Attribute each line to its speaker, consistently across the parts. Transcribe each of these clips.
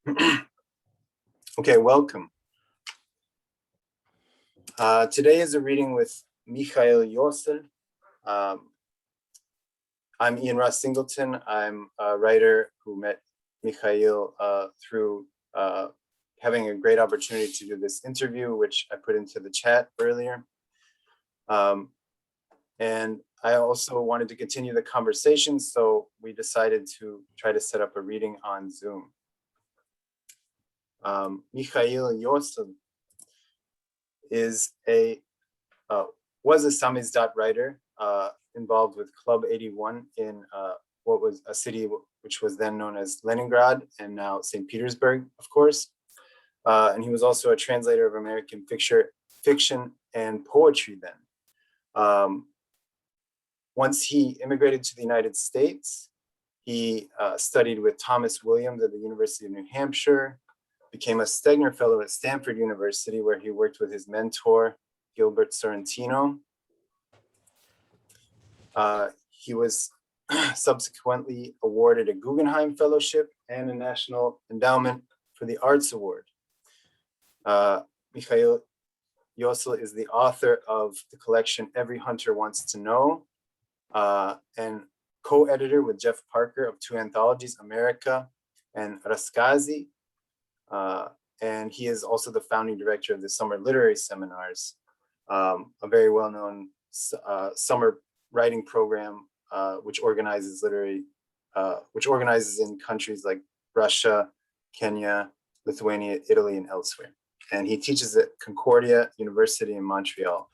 Speaker 1: Okay, welcome. Today is a reading with Mikhail Iossel. I'm Ian Ross Singleton. I'm a writer who met Mikhail through having a great opportunity to do this interview, which I put into the chat earlier. And I also wanted to continue the conversation, so we decided to try to set up a reading on Zoom. Mikhail Iossel was a samizdat writer involved with Club 81 in what was a city which was then known as Leningrad and now St. Petersburg, of course. And he was also a translator of American fiction and poetry then. Once he immigrated to the United States, he studied with Thomas Williams at the University of New Hampshire, became a Stegner Fellow at Stanford University, where he worked with his mentor, Gilbert Sorrentino. He was subsequently awarded a Guggenheim Fellowship and a National Endowment for the Arts Award. Mikhail Iossel is the author of the collection Every Hunter Wants to Know, and co-editor with Jeff Parker of two anthologies, America and Raskazi. And he is also the founding director of the Summer Literary Seminars, a very well-known summer writing program which organizes in countries like Russia, Kenya, Lithuania, Italy, and elsewhere. And he teaches at Concordia University in Montreal.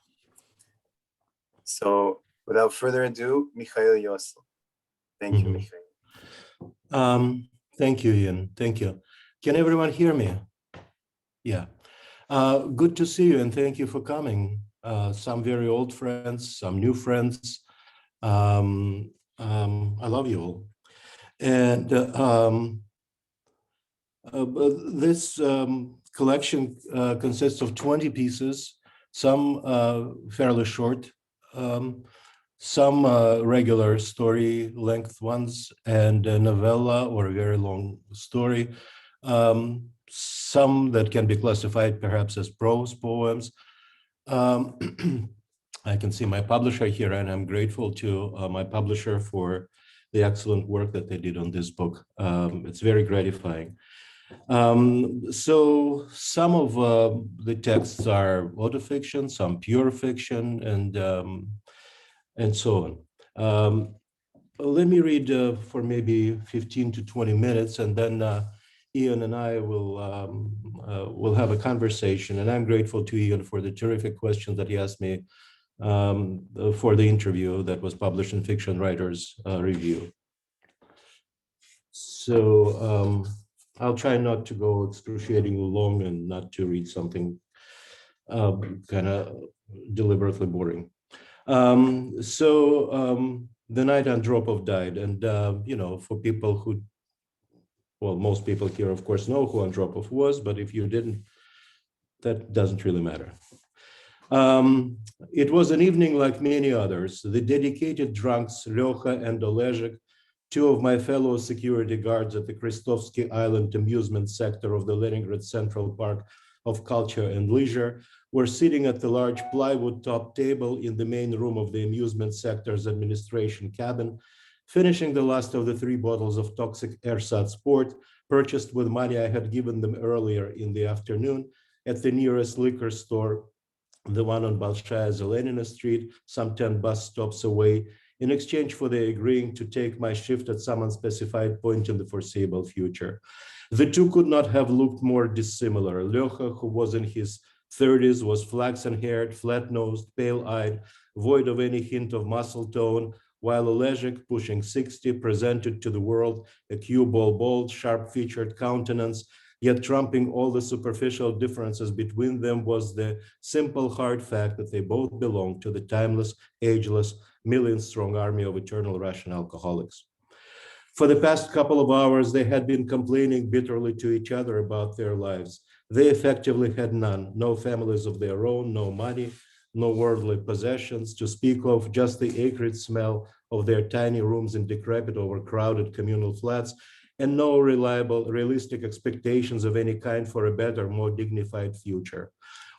Speaker 1: So without further ado, Mikhail Iossel. Thank you, Mikhail.
Speaker 2: Thank you, Ian. Thank you. Can everyone hear me? Yeah. Good to see you, and thank you for coming. Some very old friends, some new friends. I love you all. And this collection consists of 20 pieces, some fairly short, some regular story length ones, and a novella or a very long story. Some that can be classified perhaps as prose poems. I can see my publisher here, and I'm grateful to my publisher for the excellent work that they did on this book. It's very gratifying. So some of the texts are autofiction, some pure fiction, and so on. Let me read for maybe 15 to 20 minutes, and then Ian and I will have a conversation. And I'm grateful to Ian for the terrific questions that he asked me for the interview that was published in Fiction Writers Review. So I'll try not to go excruciatingly long and not to read something kind of deliberately boring. The Night Andropov Died, and you know, for people who, well, most people here, of course, know who Andropov was, but if you didn't, that doesn't really matter. It was an evening like many others. The dedicated drunks, Lyocha and Olezhik, two of my fellow security guards at the Krestovsky Island amusement sector of the Leningrad Central Park of Culture and Leisure, were sitting at the large plywood top table in the main room of the amusement sector's administration cabin, finishing the last of the 3 bottles of toxic ersatz sport purchased with money I had given them earlier in the afternoon at the nearest liquor store, the one on Bolshaya Zelenina Street, some 10 bus stops away, in exchange for their agreeing to take my shift at some unspecified point in the foreseeable future. The two could not have looked more dissimilar. Lyocha, who was in his 30s, was flaxen-haired, flat-nosed, pale-eyed, void of any hint of muscle tone, while Olezhik, pushing 60, presented to the world a cue-ball bold, sharp-featured countenance, yet trumping all the superficial differences between them was the simple hard fact that they both belonged to the timeless, ageless, million-strong army of eternal Russian alcoholics. For the past couple of hours, they had been complaining bitterly to each other about their lives. They effectively had none, no families of their own, no money, no worldly possessions to speak of, just the acrid smell of their tiny rooms in decrepit, overcrowded communal flats, and no reliable, realistic expectations of any kind for a better, more dignified future.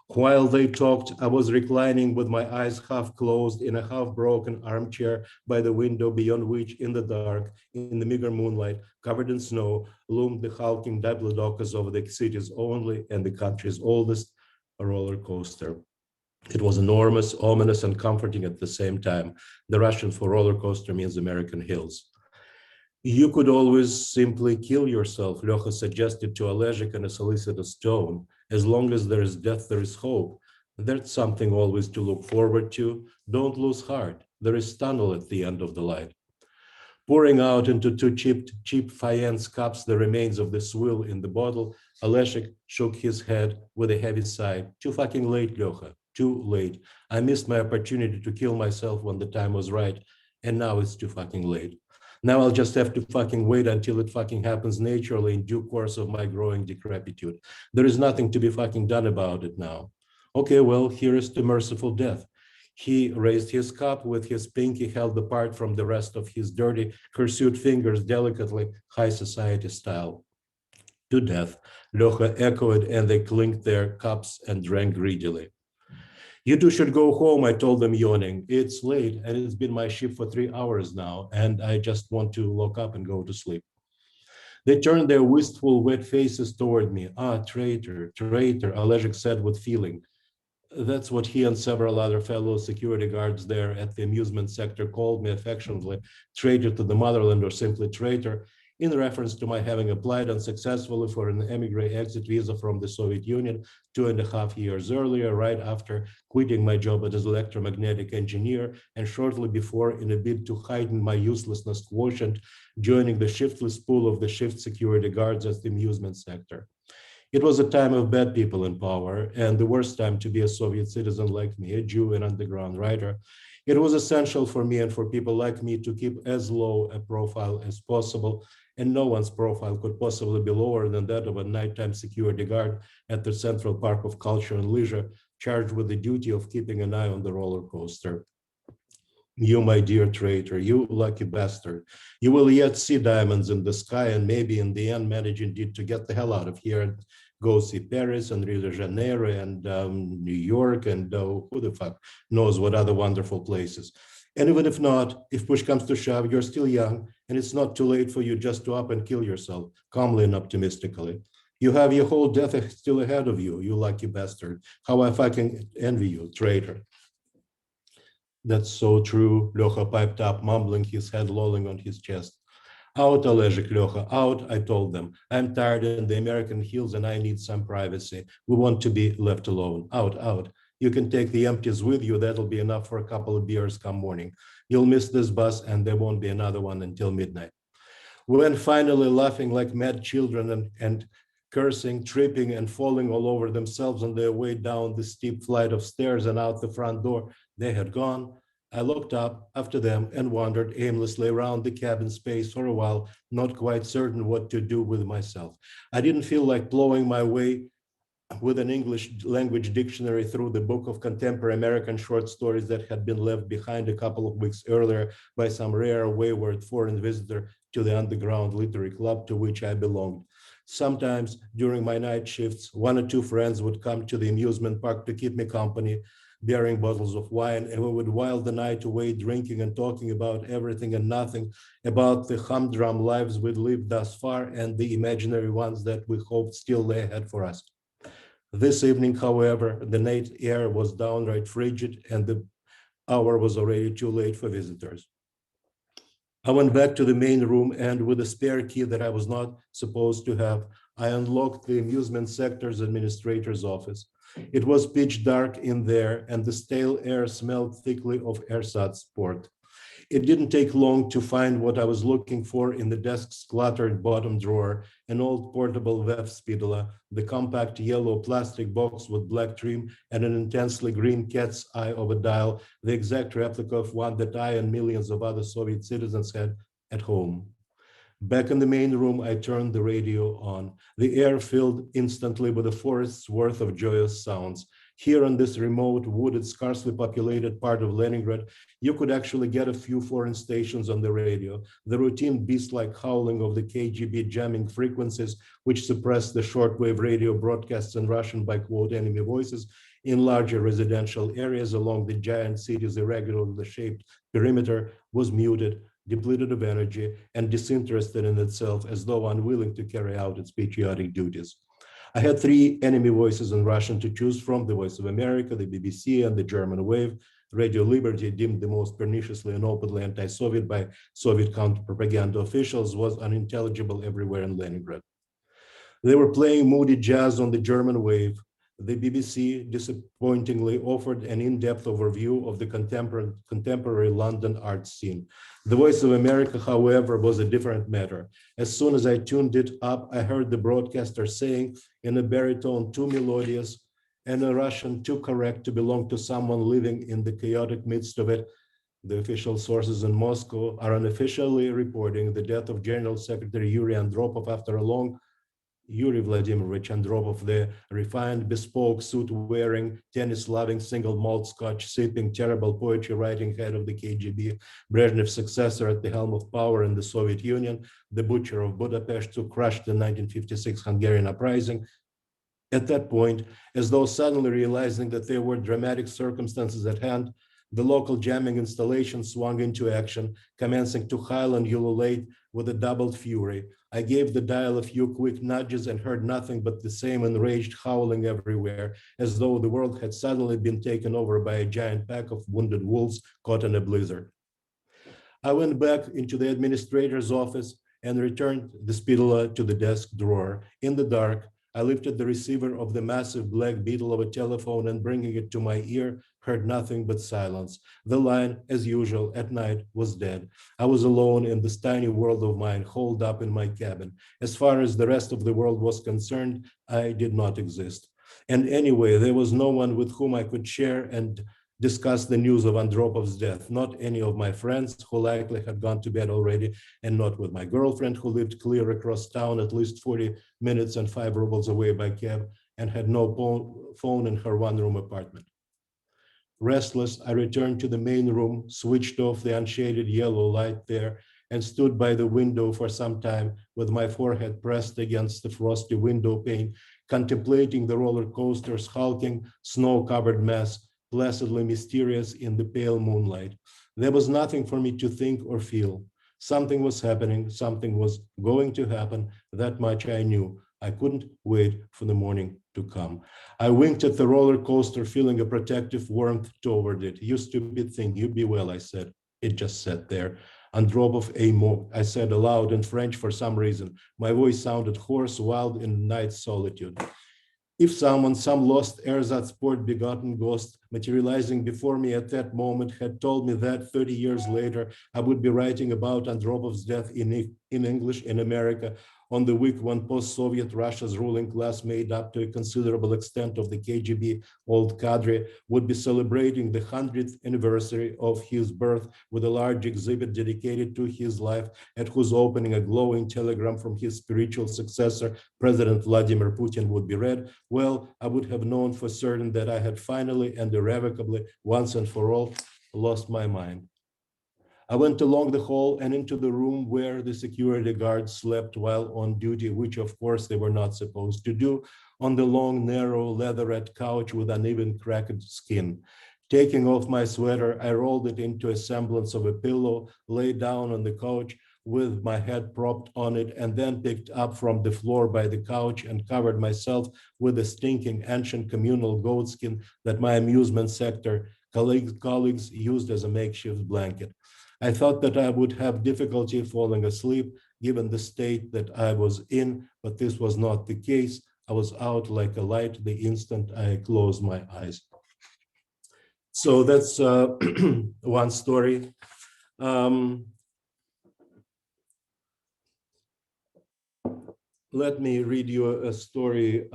Speaker 2: While they talked, I was reclining with my eyes half closed in a half-broken armchair by the window, beyond which, in the dark, in the meager moonlight, covered in snow, loomed the hulking diplodocus of the city's only and the country's oldest roller coaster. It was enormous, ominous, and comforting at the same time. The Russian for roller coaster means American hills. You could always simply kill yourself, Lyoha suggested to Olezhik and a solicitous tone. As long as there is death, there is hope. That's something always to look forward to. Don't lose heart. There is tunnel at the end of the light. Pouring out into two cheap faience cups the remains of the swill in the bottle, Olezhik shook his head with a heavy sigh. Too fucking late, Lyoha. Too late. I missed my opportunity to kill myself when the time was right, and now it's too fucking late. Now I'll just have to fucking wait until it fucking happens naturally in due course of my growing decrepitude. There is nothing to be fucking done about it now. Okay, well, here is to merciful death. He raised his cup with his pinky held apart from the rest of his dirty, hirsute fingers delicately, high society style. To death, Lyoha echoed, and they clinked their cups and drank greedily. You two should go home, I told them, yawning. It's late, and it's been my shift for 3 hours now, and I just want to lock up and go to sleep. They turned their wistful, wet faces toward me. Ah, traitor, traitor, Olezhik said with feeling. That's what he and several other fellow security guards there at the amusement sector called me affectionately, traitor to the motherland or simply traitor, in reference to my having applied unsuccessfully for an emigre exit visa from the Soviet Union 2.5 years earlier, right after quitting my job as an electromagnetic engineer, and shortly before, in a bid to heighten my uselessness quotient, joining the shiftless pool of the shift security guards at the amusement sector. It was a time of bad people in power, and the worst time to be a Soviet citizen like me, a Jew and underground writer. It was essential for me and for people like me to keep as low a profile as possible, and no one's profile could possibly be lower than that of a nighttime security guard at the Central Park of Culture and Leisure, charged with the duty of keeping an eye on the roller coaster. You, my dear traitor, you lucky bastard. You will yet see diamonds in the sky and maybe in the end manage indeed to get the hell out of here and go see Paris and Rio de Janeiro and New York and who the fuck knows what other wonderful places. And even if not, if push comes to shove, you're still young and it's not too late for you just to up and kill yourself, calmly and optimistically. You have your whole death still ahead of you, you lucky bastard. How I fucking envy you, traitor. That's so true, Lyoha piped up, mumbling, his head lolling on his chest. Out, Olezhik, Lyoha, out, I told them. I'm tired in the American hills and I need some privacy. We want to be left alone. Out, out. You can take the empties with you. That'll be enough for a couple of beers come morning. You'll miss this bus and there won't be another one until midnight. We went finally laughing like mad children and cursing, tripping, and falling all over themselves on their way down the steep flight of stairs and out the front door. They had gone. I looked up after them and wandered aimlessly around the cabin space for a while, not quite certain what to do with myself. I didn't feel like plowing my way with an English language dictionary through the book of contemporary American short stories that had been left behind a couple of weeks earlier by some rare wayward foreign visitor to the underground literary club to which I belonged. Sometimes during my night shifts, one or two friends would come to the amusement park to keep me company, bearing bottles of wine, and we would while the night away drinking and talking about everything and nothing, about the humdrum lives we'd lived thus far and the imaginary ones that we hoped still lay ahead for us. This evening, however, the night air was downright frigid and the hour was already too late for visitors. I went back to the main room and with a spare key that I was not supposed to have, I unlocked the amusement sector's administrator's office. It was pitch dark in there and the stale air smelled thickly of ersatz port. It didn't take long to find what I was looking for in the desk's cluttered bottom drawer, an old portable VEF Spidula, the compact yellow plastic box with black trim and an intensely green cat's eye of a dial, the exact replica of one that I and millions of other Soviet citizens had at home. Back in the main room, I turned the radio on. The air filled instantly with a forest's worth of joyous sounds. Here on this remote, wooded, sparsely populated part of Leningrad, you could actually get a few foreign stations on the radio. The routine beast-like howling of the KGB jamming frequencies, which suppressed the shortwave radio broadcasts in Russian by quote enemy voices in larger residential areas along the giant city's irregularly shaped perimeter, was muted, depleted of energy, and disinterested in itself, as though unwilling to carry out its patriotic duties. I had three enemy voices in Russian to choose from: the Voice of America, the BBC, and the German Wave. Radio Liberty, deemed the most perniciously and openly anti-Soviet by Soviet counter-propaganda officials, was unintelligible everywhere in Leningrad. They were playing moody jazz on the German Wave. The BBC disappointingly offered an in-depth overview of the contemporary London art scene. The Voice of America, however, was a different matter. As soon as I tuned it up, I heard the broadcaster saying in a baritone too melodious and a Russian too correct to belong to someone living in the chaotic midst of it, the official sources in Moscow are unofficially reporting the death of General Secretary Yuri Andropov after a long Yuri Vladimirovich Andropov, the refined, bespoke, suit-wearing, tennis-loving, single malt Scotch sipping, terrible poetry writing head of the KGB, Brezhnev's successor at the helm of power in the Soviet Union, the butcher of Budapest who crushed the 1956 Hungarian uprising. At that point, as though suddenly realizing that there were dramatic circumstances at hand, the local jamming installation swung into action, commencing to howl and ululate with a doubled fury. I gave the dial a few quick nudges and heard nothing but the same enraged howling everywhere, as though the world had suddenly been taken over by a giant pack of wounded wolves caught in a blizzard. I went back into the administrator's office and returned the spitula to the desk drawer. In the dark, I lifted the receiver of the massive black beetle of a telephone and bringing it to my ear, heard nothing but silence. The line, as usual, at night was dead. I was alone in this tiny world of mine, holed up in my cabin. As far as the rest of the world was concerned, I did not exist. And anyway, there was no one with whom I could share and discuss the news of Andropov's death, not any of my friends who likely had gone to bed already, and not with my girlfriend who lived clear across town at least 40 minutes and 5 rubles away by cab and had no phone in her one-room apartment. Restless, I returned to the main room, switched off the unshaded yellow light there, and stood by the window for some time with my forehead pressed against the frosty window pane, contemplating the roller coaster's hulking, snow-covered mass, placidly mysterious in the pale moonlight. There was nothing for me to think or feel. Something was happening, something was going to happen, that much I knew. I couldn't wait for the morning to come. I winked at the roller coaster, feeling a protective warmth toward it. You stupid thing, you be well, I said. It just sat there. Andropov est mort, I said aloud in French for some reason. My voice sounded hoarse, wild in night solitude. If someone, some lost ersatz sport-begotten ghost materializing before me at that moment had told me that 30 years later, I would be writing about Andropov's death in English in America on the week when post-Soviet Russia's ruling class, made up to a considerable extent of the KGB old cadre, would be celebrating the 100th anniversary of his birth with a large exhibit dedicated to his life, at whose opening a glowing telegram from his spiritual successor, President Vladimir Putin, would be read, well, I would have known for certain that I had finally and irrevocably, once and for all, lost my mind. I went along the hall and into the room where the security guards slept while on duty, which of course they were not supposed to do, on the long, narrow, leatherette couch with uneven, cracked skin. Taking off my sweater, I rolled it into a semblance of a pillow, lay down on the couch with my head propped on it, and then picked up from the floor by the couch and covered myself with a stinking ancient communal goatskin that my amusement sector colleagues used as a makeshift blanket. I thought that I would have difficulty falling asleep given the state that I was in, but this was not the case. I was out like a light the instant I closed my eyes. So that's one story. Let me read you a story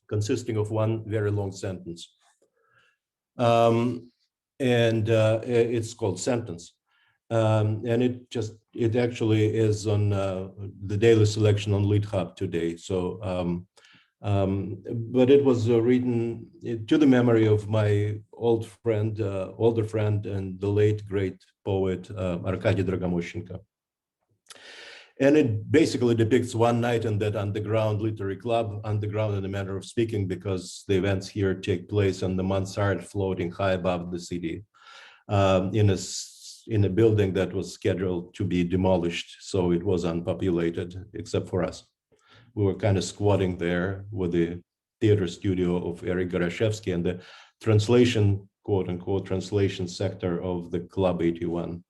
Speaker 2: consisting of one very long sentence. And it's called Sentence. And it actually is on the daily selection on Lead Hub today. So But it was written to the memory of my older friend, and the late great poet Arkady Dragomoshenko. And it basically depicts one night in that underground literary club, underground in a manner of speaking, because the events here take place on the mansard floating high above the city, in a building that was scheduled to be demolished. So it was unpopulated except for us. We were kind of squatting there with the theater studio of Eric Gorashevsky and the translation, quote unquote, translation sector of the Club 81,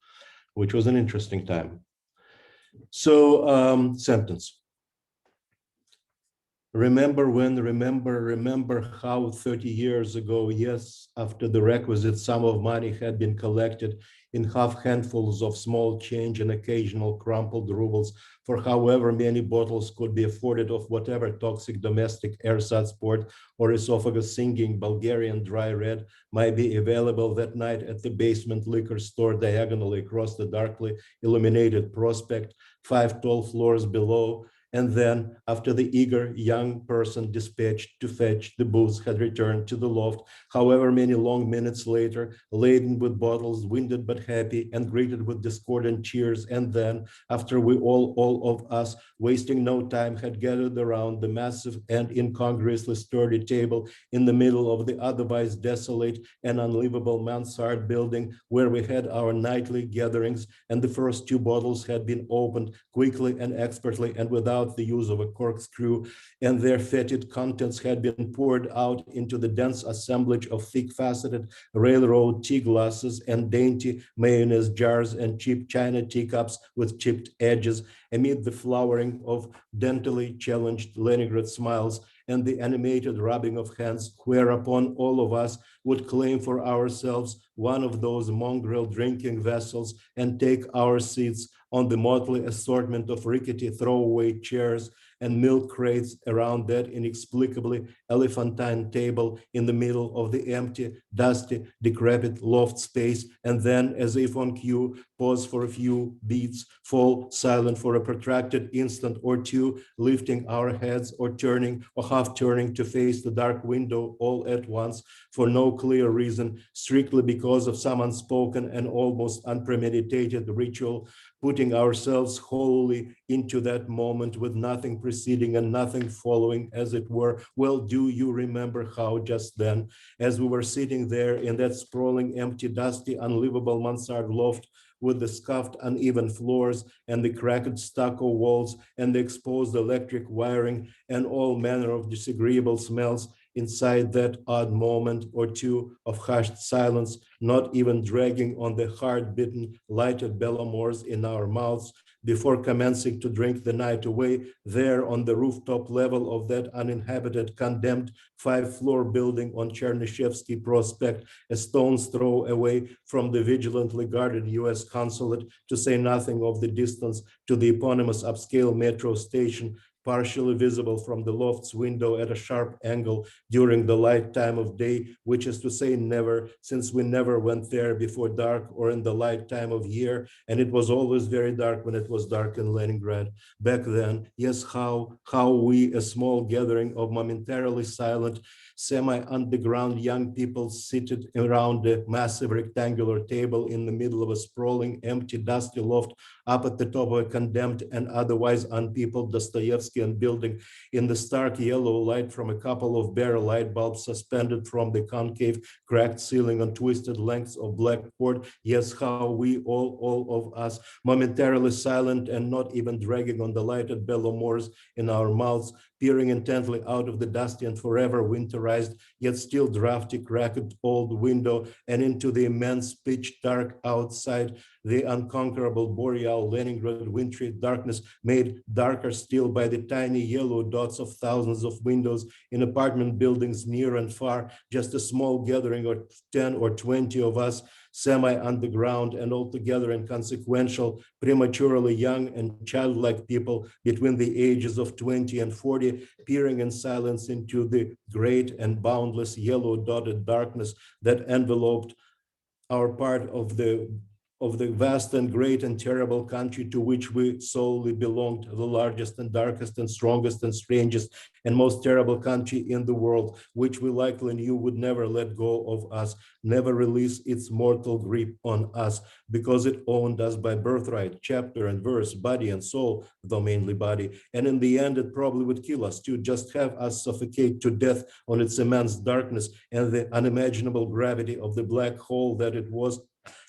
Speaker 2: which was an interesting time. So, sentence. Remember when, remember how 30 years ago, yes, after the requisite sum of money had been collected in half handfuls of small change and occasional crumpled rubles for however many bottles could be afforded of whatever toxic domestic ersatz port or esophagus singing Bulgarian dry red might be available that night at the basement liquor store diagonally across the darkly illuminated prospect, 5 tall floors below. And then, after the eager young person dispatched to fetch the booze had returned to the loft, however many long minutes later, laden with bottles, winded but happy, and greeted with discordant cheers, and then, after we all of us, wasting no time, had gathered around the massive and incongruously sturdy table in the middle of the otherwise desolate and unlivable mansard building where we had our nightly gatherings, and the first 2 bottles had been opened quickly and expertly and without the use of a corkscrew, and their fetid contents had been poured out into the dense assemblage of thick-faceted railroad tea glasses and dainty mayonnaise jars and cheap china teacups with chipped edges, amid the flowering of dentally challenged Leningrad smiles and the animated rubbing of hands, whereupon all of us would claim for ourselves one of those mongrel drinking vessels and take our seats on the motley assortment of rickety throwaway chairs and milk crates around that inexplicably elephantine table in the middle of the empty, dusty, decrepit loft space, and then, as if on cue, pause for a few beats, fall silent for a protracted instant or two, lifting our heads or turning or half turning to face the dark window all at once for no clear reason, strictly because of some unspoken and almost unpremeditated ritual, putting ourselves wholly into that moment with nothing preceding and nothing following, as it were. Well, do you remember how just then, as we were sitting there in that sprawling, empty, dusty, unlivable mansard loft, with the scuffed, uneven floors and the cracked stucco walls and the exposed electric wiring and all manner of disagreeable smells, inside that odd moment or two of hushed silence, not even dragging on the hard-bitten, lighted Bellamores in our mouths, before commencing to drink the night away, there on the rooftop level of that uninhabited, condemned 5-floor building on Chernyshevsky Prospect, a stone's throw away from the vigilantly guarded US consulate, to say nothing of the distance to the eponymous upscale metro station, partially visible from the loft's window at a sharp angle during the light time of day, which is to say never, since we never went there before dark or in the light time of year, and it was always very dark when it was dark in Leningrad. Back then, yes, how we, a small gathering of momentarily silent, semi-underground young people seated around a massive rectangular table in the middle of a sprawling, empty, dusty loft up at the top of a condemned and otherwise unpeopled Dostoevskian building, in the stark yellow light from a couple of bare light bulbs suspended from the concave cracked ceiling on twisted lengths of black cord. Yes, how we all of us, momentarily silent and not even dragging on the lighted Bellamores in our mouths, peering intently out of the dusty and forever winterized, yet still drafty, cracked old window and into the immense pitch dark outside, the unconquerable boreal Leningrad wintry darkness made darker still by the tiny yellow dots of thousands of windows in apartment buildings near and far, just a small gathering of 10 or 20 of us, semi-underground and altogether inconsequential, prematurely young and childlike people between the ages of 20 and 40, peering in silence into the great and boundless yellow dotted darkness that enveloped our part of the vast and great and terrible country to which we solely belonged, the largest and darkest and strongest and strangest and most terrible country in the world, which we likely knew would never let go of us, never release its mortal grip on us, because it owned us by birthright, chapter and verse, body and soul, though mainly body. And in the end, it probably would kill us to just have us suffocate to death on its immense darkness and the unimaginable gravity of the black hole that it was,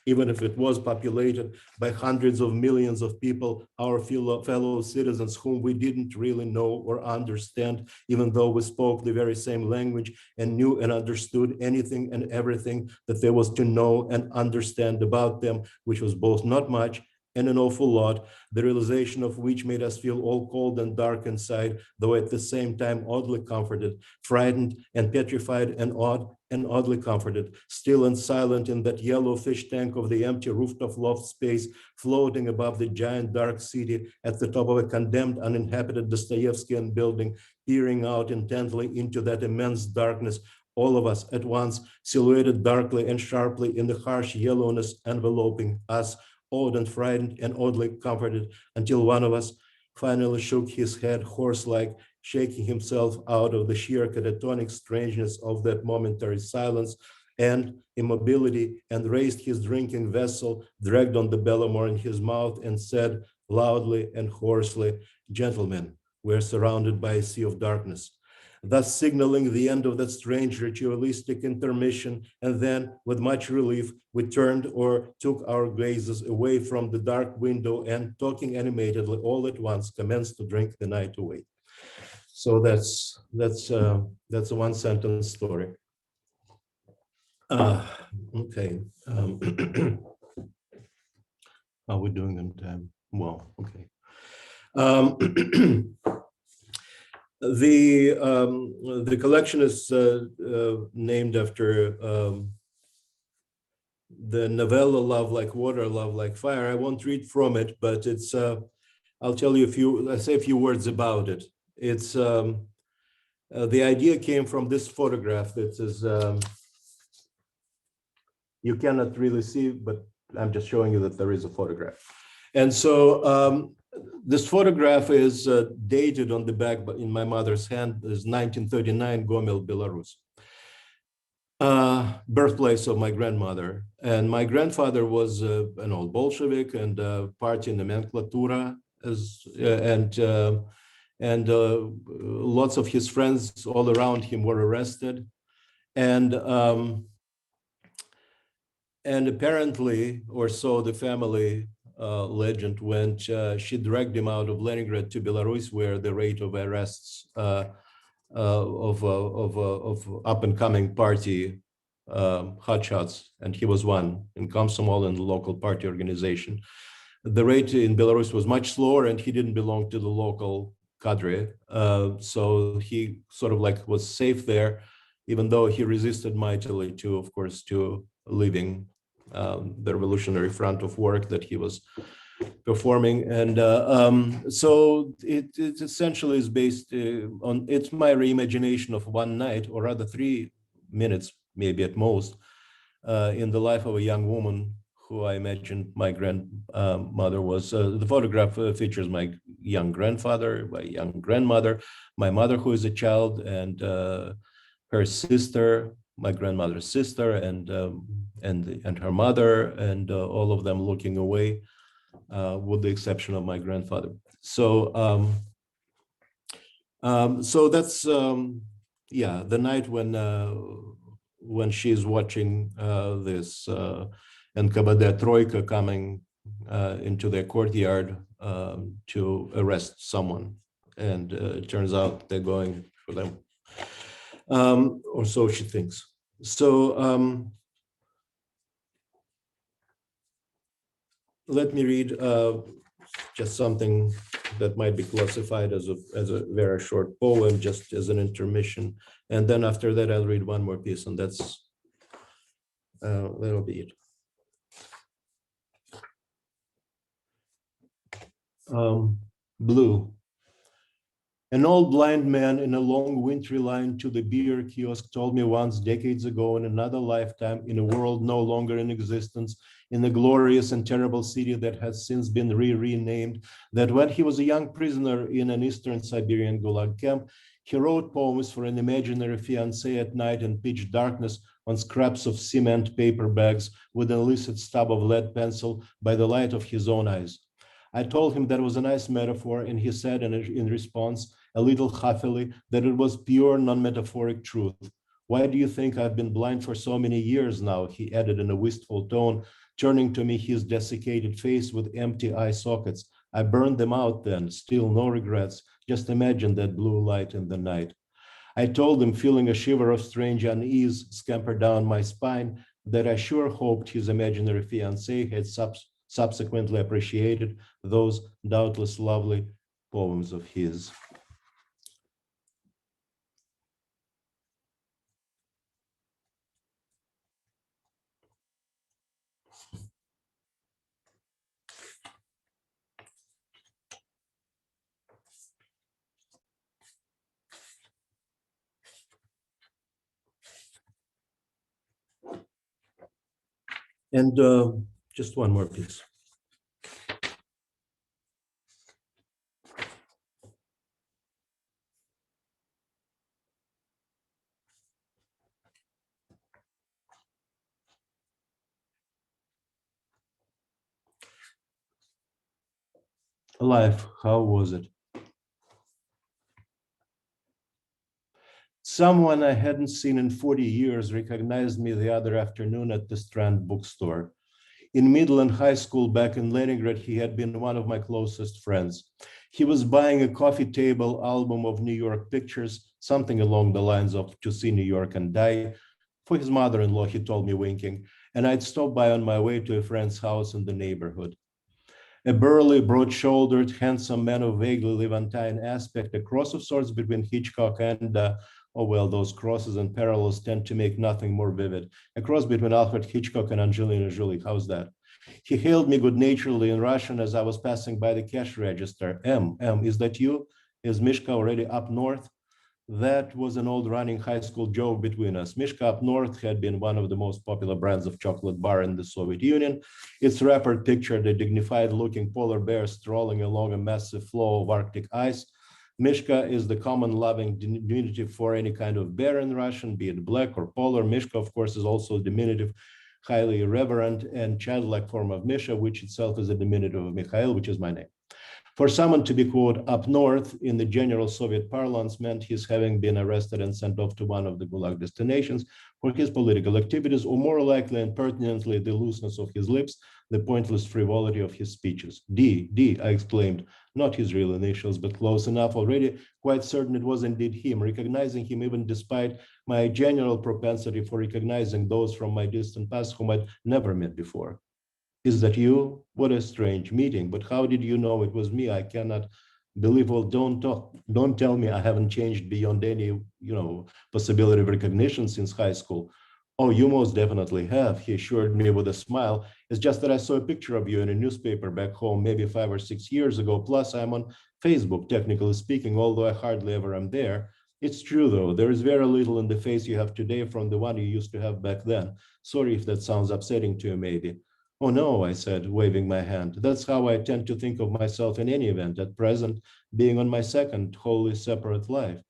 Speaker 2: even if it was populated by hundreds of millions of people, our fellow citizens whom we didn't really know or understand, even though we spoke the very same language and knew and understood anything and everything that there was to know and understand about them, which was both not much and an awful lot, the realization of which made us feel all cold and dark inside, though at the same time oddly comforted, frightened and petrified and oddly comforted, still and silent in that yellow fish tank of the empty rooftop loft space, floating above the giant dark city at the top of a condemned uninhabited Dostoevskian building, peering out intently into that immense darkness, all of us at once silhouetted darkly and sharply in the harsh yellowness enveloping us, awed and frightened and oddly comforted, until one of us finally shook his head horse-like, shaking himself out of the sheer catatonic strangeness of that momentary silence and immobility, and raised his drinking vessel, dragged on the Bellamore in his mouth, and said loudly and hoarsely, "Gentlemen, we're surrounded by a sea of darkness," thus signaling the end of that strange ritualistic intermission. And then, with much relief, we turned or took our gazes away from the dark window and, talking animatedly all at once, commenced to drink the night away. So that's a one-sentence story. Okay. How are we doing on time? Well, okay. The collection is named after the novella Love Like Water, Love Like Fire. I won't read from it, but it's I'll tell you I'll say a few words about it. It's the idea came from this photograph that is you cannot really see, but I'm just showing you that there is a photograph. And so this photograph is dated on the back in my mother's hand, is 1939, Gomel, Belarus. Birthplace of my grandmother. And my grandfather was an old Bolshevik and party nomenclatura, and lots of his friends all around him were arrested. And apparently, or so the family legend went, she dragged him out of Leningrad to Belarus, where the rate of arrests of up and coming party hotshots, and he was one in Komsomol and the local party organization. The rate in Belarus was much slower, and he didn't belong to the local cadre, so he sort of like was safe there, even though he resisted mightily to, of course, to leaving the revolutionary front of work that he was performing. And so it essentially is based on, it's my reimagination of one night, or rather 3 minutes, maybe at most, in the life of a young woman who I imagined my grandmother was. The photograph features my young grandfather, my young grandmother, my mother who is a child, and her sister, my grandmother's sister, and her mother, and all of them looking away, with the exception of my grandfather. So so that's yeah, the night when she's watching this NKVD Troika coming into their courtyard to arrest someone, and it turns out they're going for them, or so she thinks. So let me read just something that might be classified as a very short poem, just as an intermission. And then after that, I'll read one more piece, and that'll be it. Blue. An old blind man in a long wintry line to the beer kiosk told me once, decades ago, in another lifetime, in a world no longer in existence, in a glorious and terrible city that has since been renamed, that when he was a young prisoner in an Eastern Siberian Gulag camp, he wrote poems for an imaginary fiancée at night in pitch darkness on scraps of cement paper bags with an illicit stub of lead pencil by the light of his own eyes. I told him that was a nice metaphor, and he said in response, a little huffily, that it was pure non-metaphoric truth. Why do you think I've been blind for so many years now? He added in a wistful tone, turning to me his desiccated face with empty eye sockets. I burned them out then, still no regrets. Just imagine that blue light in the night. I told him, feeling a shiver of strange unease scamper down my spine, that I sure hoped his imaginary fiancée had subsequently appreciated those doubtless lovely poems of his. And just one more piece. Life, how was it? Someone I hadn't seen in 40 years recognized me the other afternoon at the Strand bookstore. In middle and high school back in Leningrad, he had been one of my closest friends. He was buying a coffee table album of New York pictures, something along the lines of To See New York and Die, for his mother-in-law, he told me, winking, and I'd stopped by on my way to a friend's house in the neighborhood. A burly, broad-shouldered, handsome man of vaguely Levantine aspect, a cross of sorts between Hitchcock and, oh well, those crosses and parallels tend to make nothing more vivid. A cross between Alfred Hitchcock and Angelina Jolie, how's that? He hailed me good-naturedly in Russian as I was passing by the cash register. M, is that you? Is Mishka already up north? That was an old running high school joke between us. Mishka up north had been one of the most popular brands of chocolate bar in the Soviet Union. Its wrapper pictured a dignified-looking polar bear strolling along a massive flow of Arctic ice. Mishka is the common loving diminutive for any kind of bear in Russian, be it black or polar. Mishka, of course, is also a diminutive, highly irreverent and childlike form of Misha, which itself is a diminutive of Mikhail, which is my name. For someone to be, quote, up north in the general Soviet parlance meant his having been arrested and sent off to one of the Gulag destinations for his political activities, or more likely and pertinently, the looseness of his lips, the pointless frivolity of his speeches. D, I exclaimed, not his real initials, but close enough already, quite certain it was indeed him, recognizing him even despite my general propensity for recognizing those from my distant past whom I'd never met before. Is that you? What a strange meeting, but how did you know it was me? I cannot believe. Well, don't tell me I haven't changed beyond any, possibility of recognition since high school. Oh, you most definitely have, he assured me with a smile. It's just that I saw a picture of you in a newspaper back home maybe 5 or 6 years ago. Plus, I'm on Facebook, technically speaking, although I hardly ever am there. It's true, though. There is very little in the face you have today from the one you used to have back then. Sorry if that sounds upsetting to you, maybe. Oh, no, I said, waving my hand. That's how I tend to think of myself in any event, at present, being on my second, wholly separate life.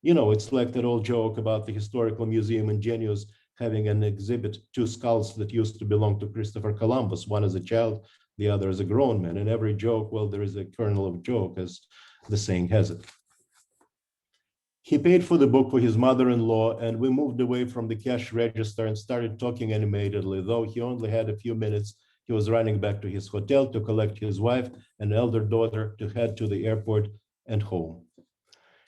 Speaker 2: It's like that old joke about the Historical Museum in Genius having an exhibit, two skulls that used to belong to Christopher Columbus, one as a child, the other as a grown man. In every joke, well, there is a kernel of joke, as the saying has it. He paid for the book for his mother-in-law, and we moved away from the cash register and started talking animatedly. Though he only had a few minutes, he was running back to his hotel to collect his wife and elder daughter to head to the airport and home.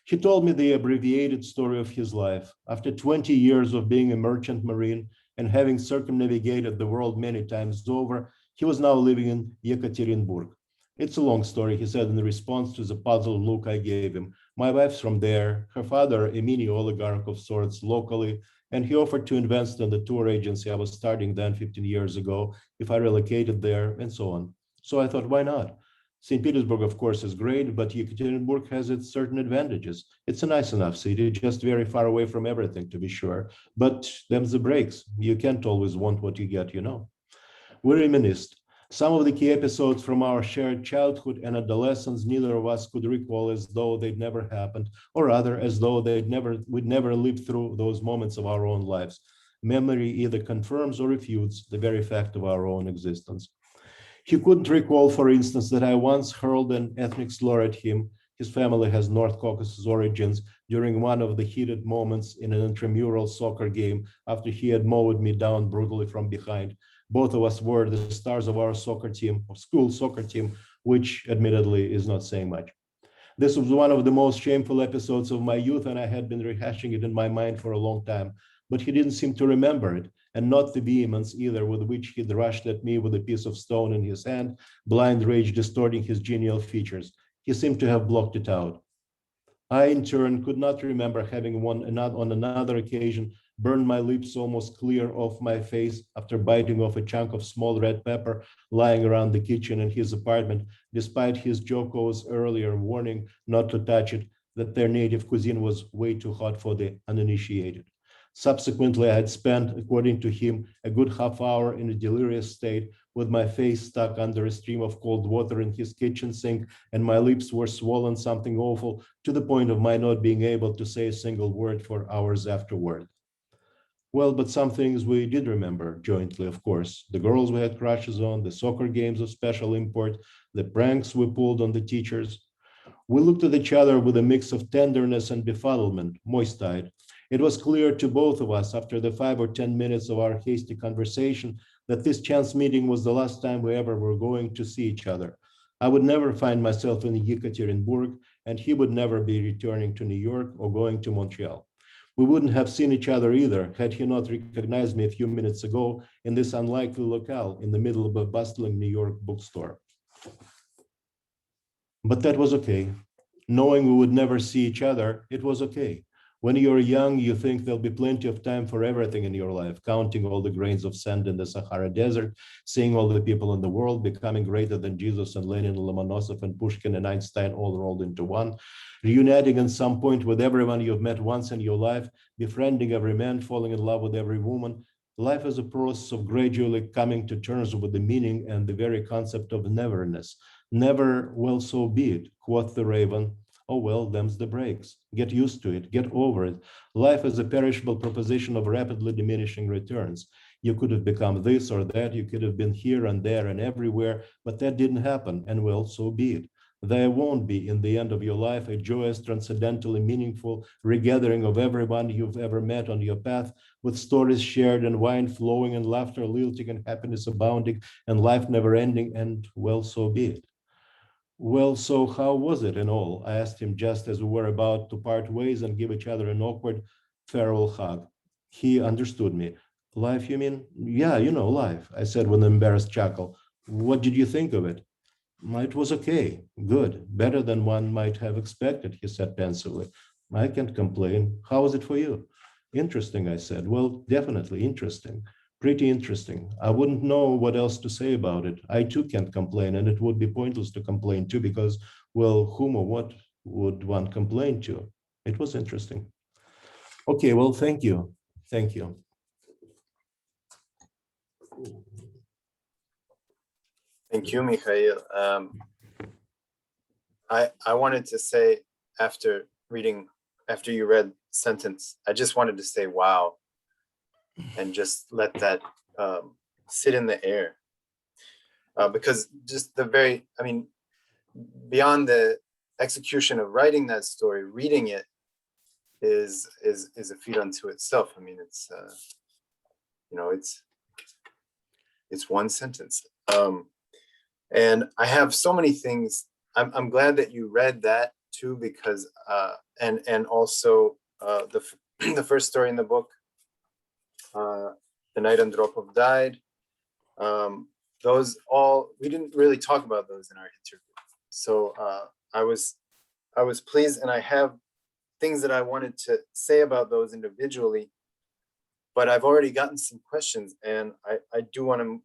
Speaker 2: He told me the abbreviated story of his life. After 20 years of being a merchant marine and having circumnavigated the world many times over, he was now living in Yekaterinburg. It's a long story, he said in response to the puzzled look I gave him. My wife's from there, her father a mini oligarch of sorts locally, and he offered to invest in the tour agency I was starting then 15 years ago if I relocated there, and so on. So I thought, why not? St. Petersburg, of course, is great, but Yekaterinburg has its certain advantages. It's a nice enough city, just very far away from everything, to be sure. But them's the breaks. You can't always want what you get, you know. We reminisced. Some of the key episodes from our shared childhood and adolescence, neither of us could recall as though they'd never happened, or rather as though we'd never lived through those moments of our own lives. Memory either confirms or refutes the very fact of our own existence. He couldn't recall, for instance, that I once hurled an ethnic slur at him. His family has North Caucasus origins during one of the heated moments in an intramural soccer game after he had mowed me down brutally from behind. Both of us were the stars of our soccer team, of school soccer team, which admittedly is not saying much. This was one of the most shameful episodes of my youth, and I had been rehashing it in my mind for a long time. But he didn't seem to remember it, and not the vehemence either with which he'd rushed at me with a piece of stone in his hand, blind rage distorting his genial features. He seemed to have blocked it out. I, in turn, could not remember having on another occasion burned my lips almost clear off my face after biting off a chunk of small red pepper lying around the kitchen in his apartment, despite his Joko's earlier warning not to touch it, that their native cuisine was way too hot for the uninitiated. Subsequently, I had spent, according to him, a good half hour in a delirious state with my face stuck under a stream of cold water in his kitchen sink, and my lips were swollen something awful to the point of my not being able to say a single word for hours afterward. Well, but some things we did remember jointly, of course. The girls we had crushes on, the soccer games of special import, the pranks we pulled on the teachers. We looked at each other with a mix of tenderness and befuddlement, moist-eyed. It was clear to both of us after the 5 or 10 minutes of our hasty conversation that this chance meeting was the last time we ever were going to see each other. I would never find myself in Yekaterinburg, and he would never be returning to New York or going to Montreal. We wouldn't have seen each other either had he not recognized me a few minutes ago in this unlikely locale in the middle of a bustling New York bookstore. But that was okay. Knowing we would never see each other, it was okay. When you're young, you think there'll be plenty of time for everything in your life, counting all the grains of sand in the Sahara Desert, seeing all the people in the world, becoming greater than Jesus and Lenin, Lomonosov and Pushkin and Einstein all rolled into one, reuniting at some point with everyone you've met once in your life, befriending every man, falling in love with every woman. Life is a process of gradually coming to terms with the meaning and the very concept of neverness. Never, well, so be it, quoth the raven. Oh, well, them's the breaks. Get used to it, get over it. Life is a perishable proposition of rapidly diminishing returns. You could have become this or that, you could have been here and there and everywhere, but that didn't happen, and well, so be it. There won't be, in the end of your life, a joyous, transcendentally meaningful regathering of everyone you've ever met on your path, with stories shared and wine flowing and laughter lilting and happiness abounding and life never ending, and well, so be it. Well, so how was it in all? I asked him just as we were about to part ways and give each other an awkward farewell hug. He understood me. Life, you mean? Yeah, you know, life, I said with an embarrassed chuckle. What did you think of it? It was okay, good, better than one might have expected, he said pensively. I can't complain. How was it for you? Interesting, I said. Well, definitely interesting. Pretty interesting. I wouldn't know what else to say about it. I too can't complain, and it would be pointless to complain too, because, well, whom or what would one complain to? It was interesting. Okay, well, thank you. Thank you.
Speaker 1: Thank you, Mikhail. I wanted to say after you read sentence, I just wanted to say wow, and just let that sit in the air, because just beyond the execution of writing that story, reading it is a feat unto itself. I mean, it's it's one sentence, and I have so many things. I'm glad that you read that too, because and also the first story in the book, the Night Andropov Died. Those all, we didn't really talk about those in our interview, so I was pleased, and I have things that I wanted to say about those individually, but I've already gotten some questions, and I do want to.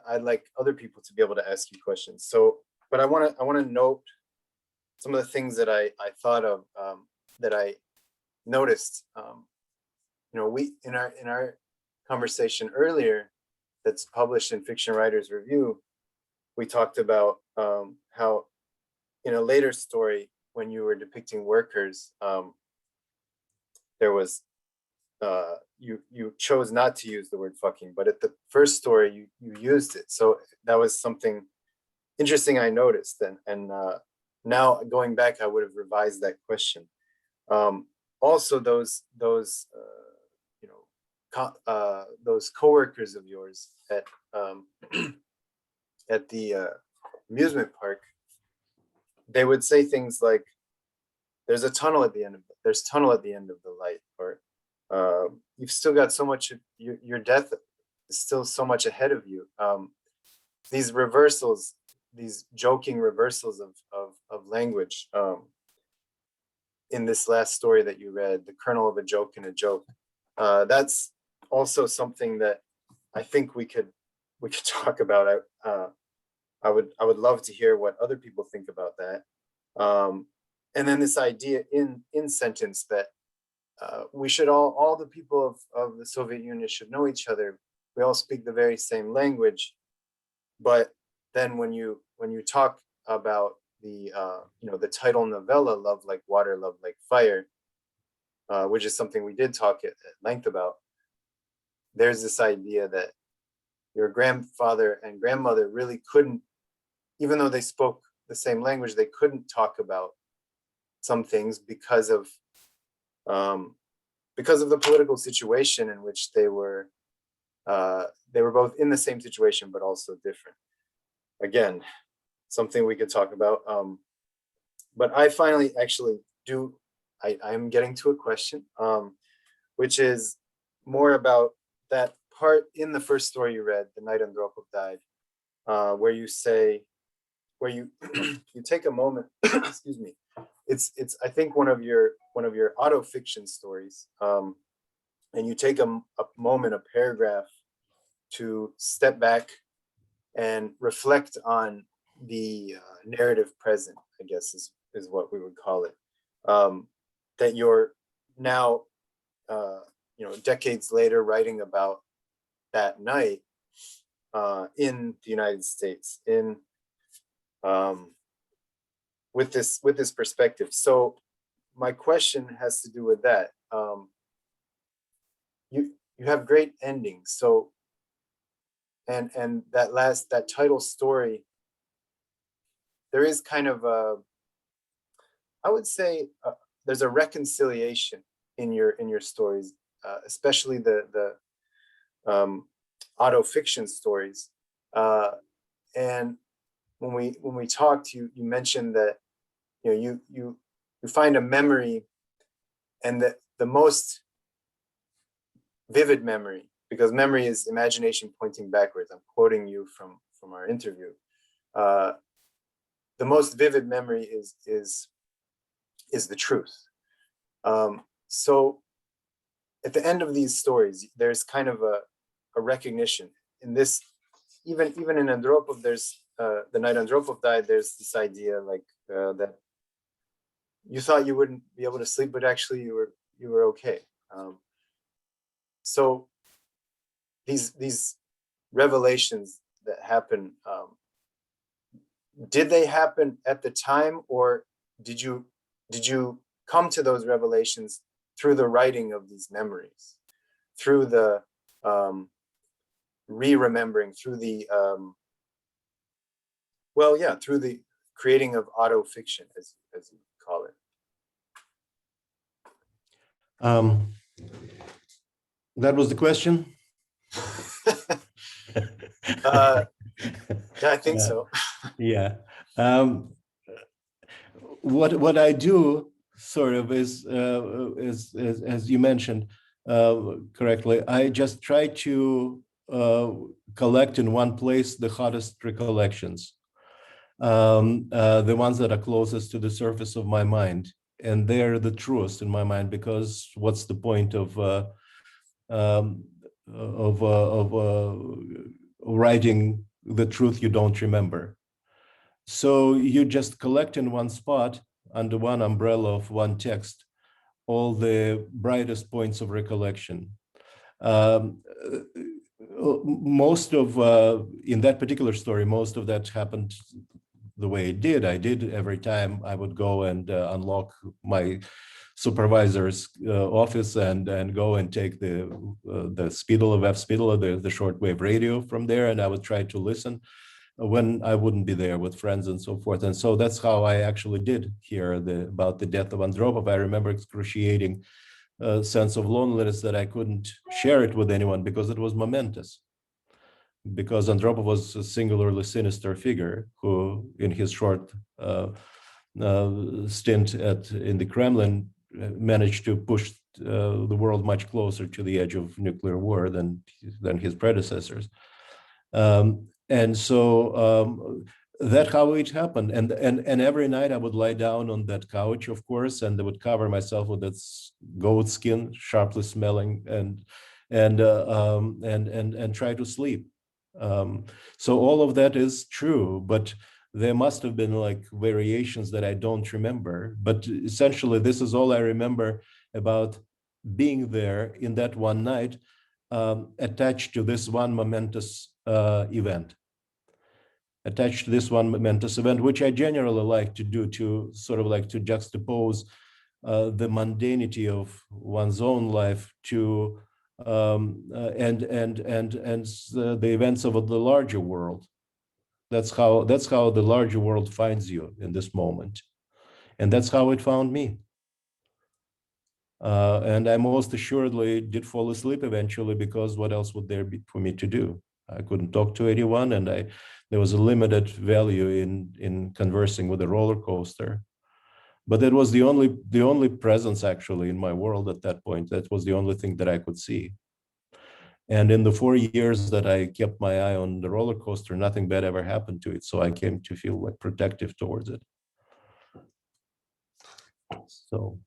Speaker 1: I'd like other people to be able to ask you questions. So but I want to note some of the things that I thought of, that I noticed. We in our conversation earlier, that's published in Fiction Writers Review, we talked about how in a later story, when you were depicting workers, there was you chose not to use the word fucking, but at the first story you used it. So that was something interesting I noticed, and now going back, I would have revised that question. Also, those those coworkers of yours at at the amusement park, they would say things like, "There's tunnel at the end of the light," or "You've still got so much. Your death is still so much ahead of you." These reversals, these joking reversals of language, in this last story that you read, "The Kernel of a Joke in a Joke." That's also something that I think we could talk about. I would love to hear what other people think about that. And then this idea in sentence that we should all the people of the Soviet Union should know each other. We all speak the very same language, but then when you talk about the the title novella, "Love Like Water, Love Like Fire," which is something we did talk at length about, there's this idea that your grandfather and grandmother really couldn't, even though they spoke the same language, they couldn't talk about some things because of the political situation in which they were both in the same situation but also different. Again, something we could talk about. But I finally actually I'm getting to a question, which is more about that part in the first story you read, "The Night Andropov Died," where you you take a moment. Excuse me. It's I think one of your auto fiction stories, and you take a moment, a paragraph, to step back and reflect on the narrative present, I guess is what we would call it, that you're now decades later writing about that night in the United States, in with this perspective. So my question has to do with that. You have great endings. So and that title story, there is kind of I would say there's a reconciliation in your stories, especially the auto fiction stories. And when we talked, you mentioned that you find a memory, and that the most vivid memory, because memory is imagination pointing backwards. I'm quoting you from our interview. The most vivid memory is the truth. So at the end of these stories, there's kind of a recognition in this. Even in Andropov, there's The Night Andropov Died. There's this idea like that you thought you wouldn't be able to sleep, but actually you were okay. So these revelations that happen, did they happen at the time, or did you come to those revelations through the writing of these memories, through the re-remembering, through the through the creating of auto fiction, as you call it?
Speaker 2: That was the question.
Speaker 1: Yeah, I think so.
Speaker 2: Yeah. What I do sort of is as you mentioned correctly, I just try to collect in one place the hottest recollections, the ones that are closest to the surface of my mind, and they're the truest in my mind, because what's the point of writing the truth you don't remember? So you just collect in one spot under one umbrella of one text all the brightest points of recollection. Most of, in that particular story, most of that happened the way it did. I did every time I would go and unlock my supervisor's office and go and take the Spiedler, Web Spiedler, the shortwave radio from there, and I would try to listen when I wouldn't be there with friends and so forth. And so that's how I actually did hear about the death of Andropov. I remember excruciating sense of loneliness that I couldn't share it with anyone because it was momentous. Because Andropov was a singularly sinister figure who, in his short stint in the Kremlin, managed to push the world much closer to the edge of nuclear war than his predecessors. And so that's how it happened. And every night I would lie down on that couch, of course, and I would cover myself with that goat skin, sharply smelling, and try to sleep. So all of that is true, but there must have been like variations that I don't remember. But essentially, this is all I remember about being there in that one night, attached to this one momentous event. Attached to this one momentous event, which I generally like to do, to sort of like to juxtapose the mundanity of one's own life to and the events of the larger world. That's how the larger world finds you in this moment, and that's how it found me. And I most assuredly did fall asleep eventually, because what else would there be for me to do? I couldn't talk to anyone, and there was a limited value in conversing with a roller coaster. But that was the only presence actually in my world at that point. That was the only thing that I could see. And in the 4 years that I kept my eye on the roller coaster, nothing bad ever happened to it. So I came to feel like protective towards it. So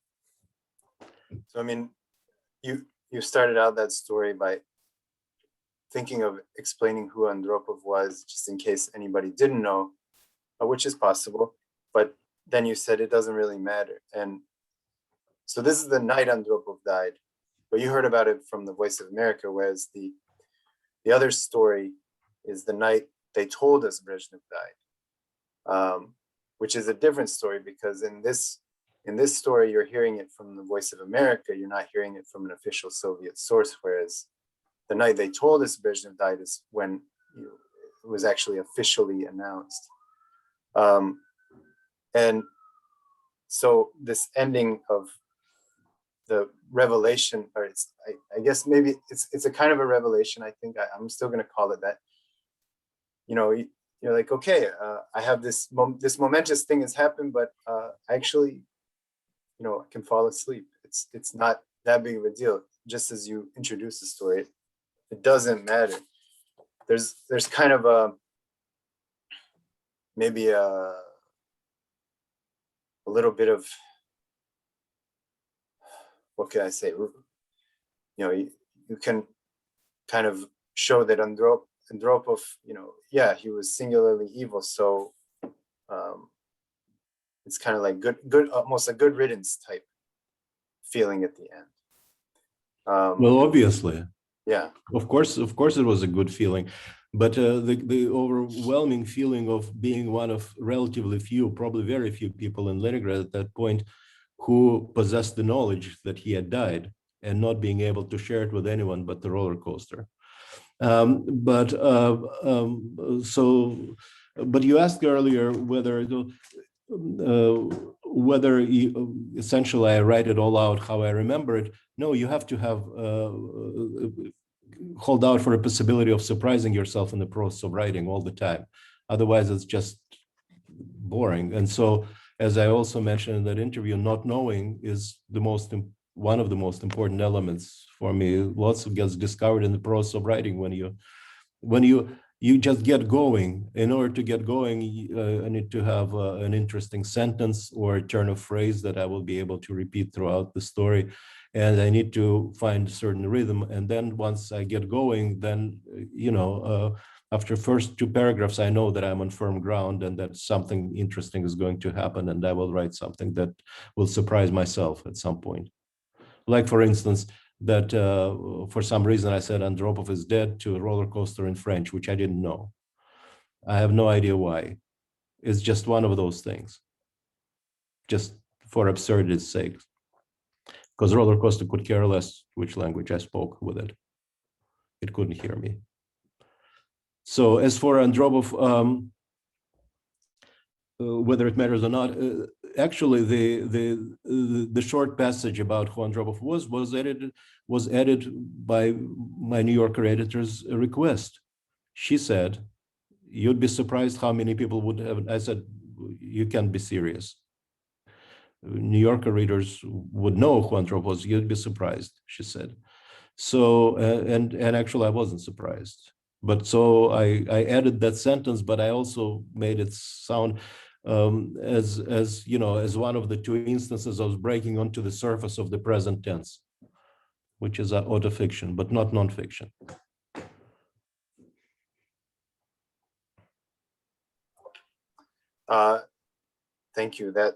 Speaker 1: I mean, you started out that story by thinking of explaining who Andropov was, just in case anybody didn't know, which is possible. But then you said it doesn't really matter. And so this is the night Andropov died, but you heard about it from the Voice of America, whereas the other story is the night they told us Brezhnev died, which is a different story, because in this story, you're hearing it from the Voice of America. You're not hearing it from an official Soviet source, whereas the night they told us Brezhnev died is when it was actually officially announced. And so this ending of the revelation, or I guess maybe it's a kind of a revelation. I think I'm still going to call it that. You're like, okay, I have this momentous thing has happened, but actually, I can fall asleep. It's not that big of a deal. Just as you introduce the story, it doesn't matter. There's kind of maybe a little bit of, what can I say? You can kind of show that Andropov, he was singularly evil. So it's kind of like good, almost a good riddance type feeling at the end.
Speaker 2: well, obviously,
Speaker 1: yeah,
Speaker 2: of course, it was a good feeling, but the overwhelming feeling of being one of relatively few, probably very few people in Leningrad at that point who possessed the knowledge that he had died, and not being able to share it with anyone but the roller coaster. But you asked earlier whether essentially I write it all out how I remember it. No, you have to have hold out for a possibility of surprising yourself in the process of writing all the time. Otherwise, it's just boring. And so, as I also mentioned in that interview, not knowing is one of the most important elements for me. Lots of gets discovered in the process of writing when you just get going. In order to get going, I need to have an interesting sentence or a turn of phrase that I will be able to repeat throughout the story. And I need to find a certain rhythm. And then once I get going, then, after first two paragraphs, I know that I'm on firm ground and that something interesting is going to happen, and I will write something that will surprise myself at some point. Like, for instance, that for some reason I said Andropov is dead to a roller coaster in French, which I didn't know. I have no idea why. It's just one of those things, just for absurdity's sake. Because roller coaster could care less which language I spoke with it. It couldn't hear me. So as for Andropov, whether it matters or not, actually the short passage about who Andropov was added by my New Yorker editor's request. She said, "You'd be surprised how many people would have." I said, "You can't be serious. New Yorker readers would know who Andropov was. You'd be surprised," she said. So and actually I wasn't surprised. But so I added that sentence, but I also made it sound as you know, as one of the two instances of breaking onto the surface of the present tense, which is autofiction, but not nonfiction.
Speaker 1: Thank you. That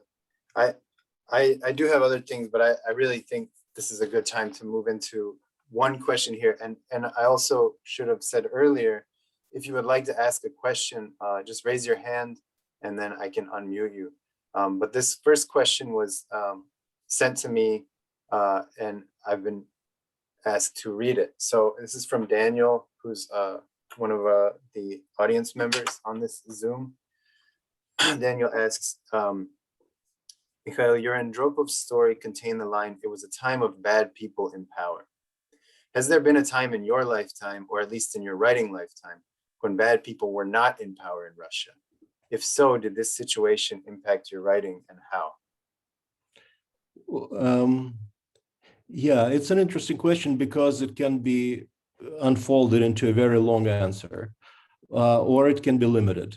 Speaker 1: I do have other things, but I really think this is a good time to move into one question here. And I also should have said earlier, if you would like to ask a question, just raise your hand and then I can unmute you. But this first question was sent to me and I've been asked to read it. So this is from Daniel, who's one of the audience members on this Zoom. Daniel asks, Mikhail, your Andropov story contained the line, "It was a time of bad people in power." Has there been a time in your lifetime, or at least in your writing lifetime, when bad people were not in power in Russia? If so, did this situation impact your writing, and how?
Speaker 2: Yeah, it's an interesting question because it can be unfolded into a very long answer, or it can be limited.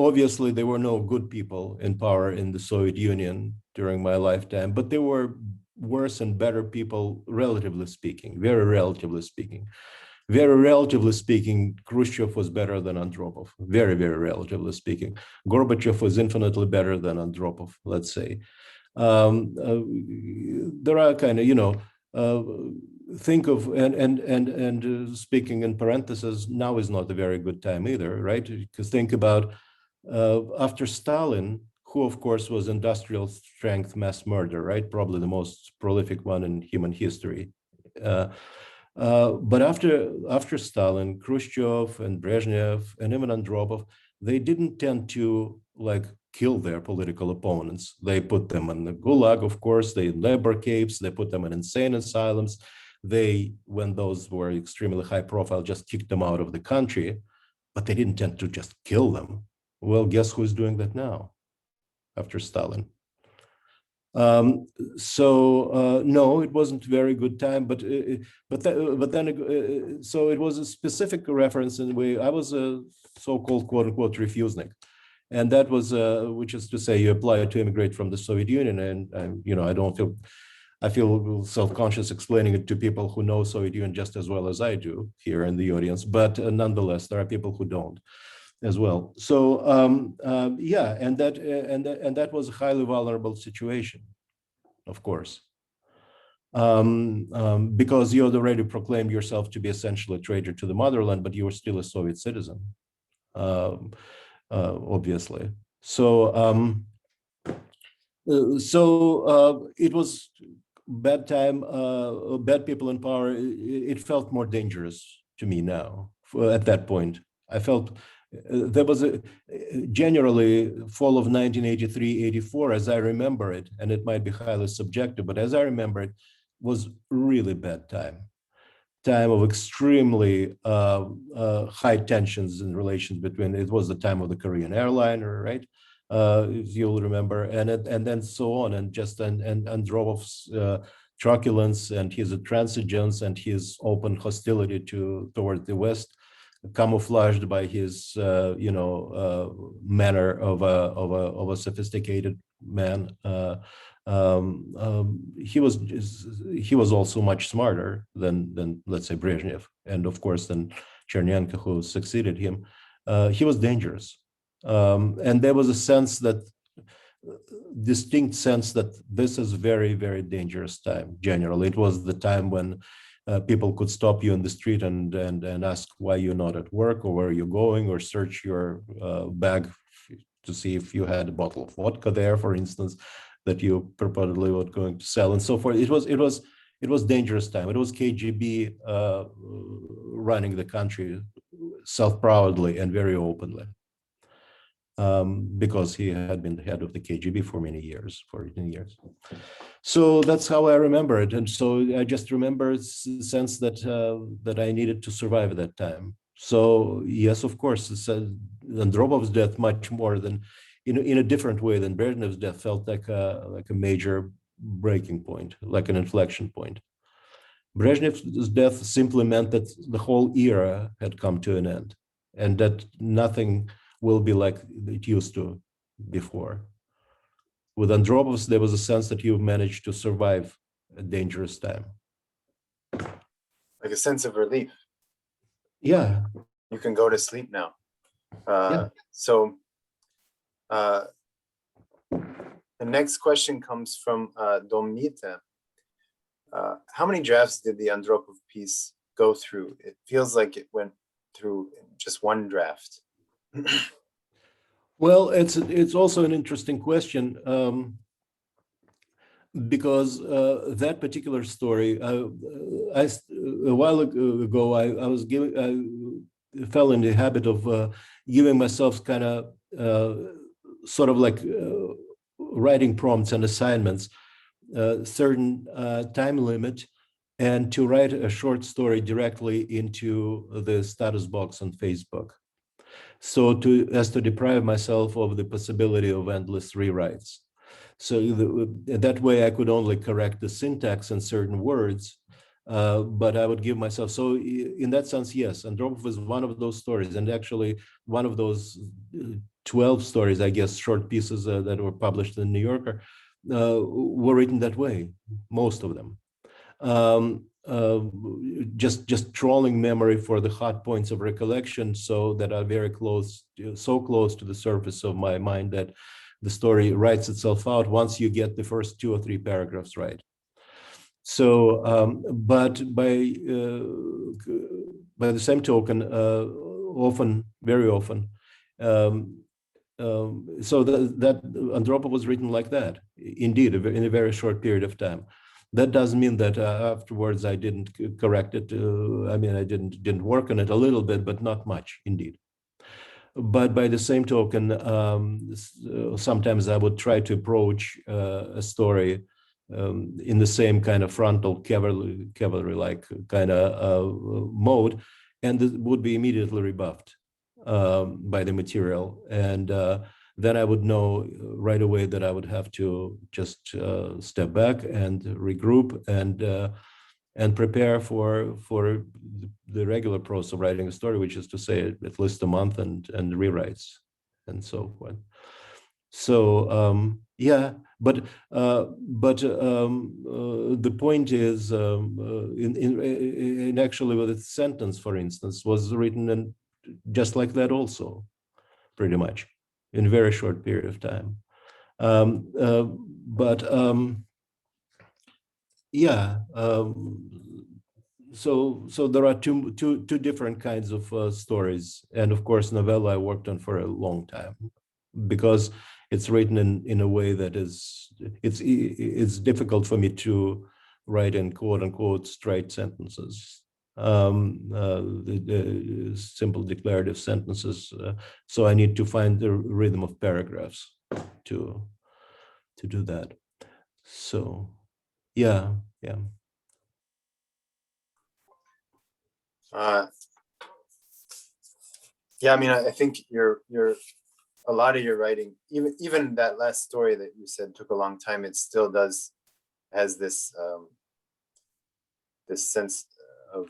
Speaker 2: Obviously, there were no good people in power in the Soviet Union during my lifetime, but there were worse and better people, relatively speaking, very relatively speaking. Very relatively speaking, Khrushchev was better than Andropov, very, very relatively speaking. Gorbachev was infinitely better than Andropov, let's say. There are kind of, you know, think of, and speaking in parentheses, now is not a very good time either, right? Because think about after Stalin, who of course was industrial strength mass murder, right? Probably the most prolific one in human history. But after Stalin, Khrushchev and Brezhnev and even Andropov, they didn't tend to like kill their political opponents. They put them in the gulag, of course, they in labor camps, they put them in insane asylums. They, when those were extremely high profile, just kicked them out of the country, but they didn't tend to just kill them. Well, guess who's doing that now after Stalin? No, it wasn't a very good time, but then so it was a specific reference in the way I was a so-called quote unquote refusenik, and that was which is to say you apply to immigrate from the Soviet Union, and you know I feel self-conscious explaining it to people who know Soviet Union just as well as I do here in the audience, but nonetheless there are people who don't as well. So yeah, and that was a highly vulnerable situation, of course, because you had already proclaimed yourself to be essentially a traitor to the motherland, but you were still a Soviet citizen, obviously. So it was bad time, bad people in power. It felt more dangerous to me now. At that point, I felt there was a generally fall of 1983-84, as I remember it, and it might be highly subjective, but as I remember it, was really bad time of extremely high tensions in relations between. It was the time of the Korean airliner, right? If you'll remember, and then so on, and just and Andropov's truculence and his intransigence and his open hostility toward the West, camouflaged by his manner of a sophisticated man. He was also much smarter than let's say Brezhnev, and of course then Chernenko, who succeeded him, he was dangerous. And there was a sense that, distinct sense that this is very, very dangerous time. Generally, it was the time when people could stop you in the street and ask why you're not at work or where you're going, or search your bag to see if you had a bottle of vodka there, for instance, that you purportedly were going to sell, and so forth. It was dangerous time. It was KGB running the country self-proudly and very openly, because he had been the head of the KGB for many years, for 18 years. So that's how I remember it. And so I just remember the sense that that I needed to survive at that time. So yes, of course, Andropov's death, much more than, in a different way than Brezhnev's death, felt like a major breaking point, like an inflection point. Brezhnev's death simply meant that the whole era had come to an end, and that nothing will be like it used to before. With Andropov's, there was a sense that you managed to survive a dangerous time.
Speaker 1: Like a sense of relief.
Speaker 2: Yeah.
Speaker 1: You can go to sleep now.
Speaker 2: Yeah.
Speaker 1: So the next question comes from Domnita. How many drafts did the Andropov piece go through? It feels like it went through just one draft.
Speaker 2: Well, it's also an interesting question, because that particular story, a while ago, I fell in the habit of giving myself kind of sort of like writing prompts and assignments, certain time limit, and to write a short story directly into the status box on Facebook. So as to deprive myself of the possibility of endless rewrites. So that way I could only correct the syntax in certain words, but I would give myself, so in that sense, yes, Andropov was one of those stories, and actually one of those 12 stories, I guess, short pieces that were published in the New Yorker, were written that way, most of them. Just trawling memory for the hot points of recollection, so that are very close, so close to the surface of my mind that the story writes itself out once you get the first 2 or 3 paragraphs right. So, but by the same token, often, very often, so that Andropov was written like that, indeed, in a very short period of time. That doesn't mean that afterwards I didn't correct it. I mean, I didn't work on it a little bit, but not much, indeed. But by the same token, sometimes I would try to approach a story in the same kind of frontal cavalry-like kind of mode, and it would be immediately rebuffed by the material. And then I would know right away that I would have to just step back and regroup and prepare for the regular process of writing a story, which is to say at least a month and rewrites and so forth. So yeah, but the point is, in actually with its sentence, for instance, was written in just like that also, pretty much, in a very short period of time. Yeah, so there are two different kinds of stories, and of course, novella I worked on for a long time, because it's written in a way that is it's difficult for me to write in quote unquote straight sentences, the simple declarative sentences. So I need to find the rhythm of paragraphs to do that. So yeah.
Speaker 1: Yeah, I mean, I think you're a lot of your writing, even that last story that you said took a long time, it still has this this sense of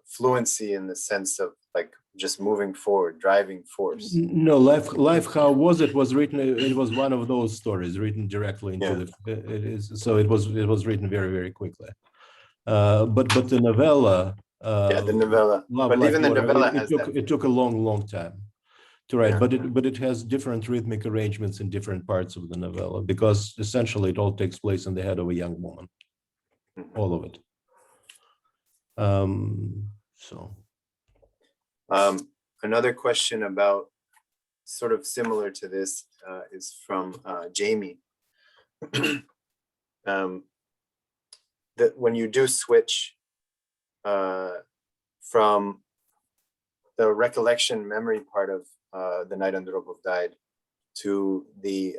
Speaker 1: fluency, in the sense of like just moving forward, driving force.
Speaker 2: No, life. How was it? Was written. It was one of those stories written directly into the. It is so. It was written very, very quickly. But the novella
Speaker 1: Yeah, the novella.
Speaker 2: Love
Speaker 1: But
Speaker 2: Like
Speaker 1: even the
Speaker 2: Water.
Speaker 1: novella has that.
Speaker 2: It took a long time to write,
Speaker 1: Yeah.
Speaker 2: but it has different rhythmic arrangements in different parts of the novella, because essentially it all takes place in the head of a young woman,
Speaker 1: Mhm.
Speaker 2: all of it. So
Speaker 1: Another question about sort of similar to this is from Jamie. That when you do switch from the recollection memory part of the Night Andropov Died to the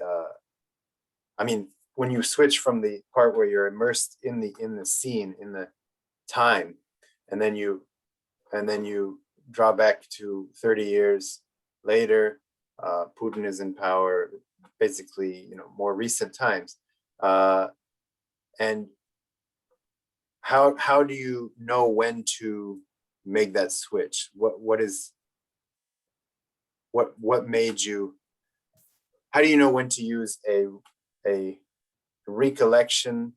Speaker 1: I mean, when you switch from the part where you're immersed in the scene, in the time, and then you draw back to 30 years later, Putin is in power, basically, more recent times, and how do you know when to make that switch? What made you? How do you know when to use a recollection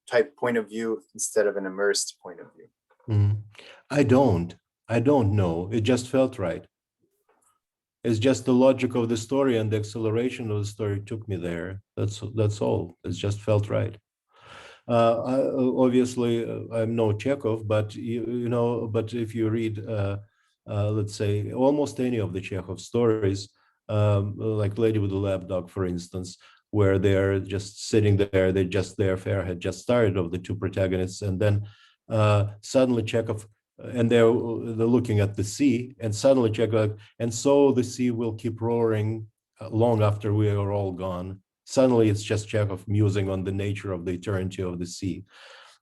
Speaker 1: type point of view instead of an immersed point of view?
Speaker 2: mhm. I don't know. It just felt right. It's just the logic of the story and the acceleration of the story took me there. That's all. It just felt right. Obviously, I'm no Chekhov, but but if you read, let's say, almost any of the Chekhov stories, like Lady with the Lapdog, for instance, where they're just sitting there, their affair had just started of the two protagonists, and then suddenly Chekhov, and they're looking at the sea, and suddenly Chekhov, and so the sea will keep roaring long after we are all gone. Suddenly it's just Chekhov musing on the nature of the eternity of the sea,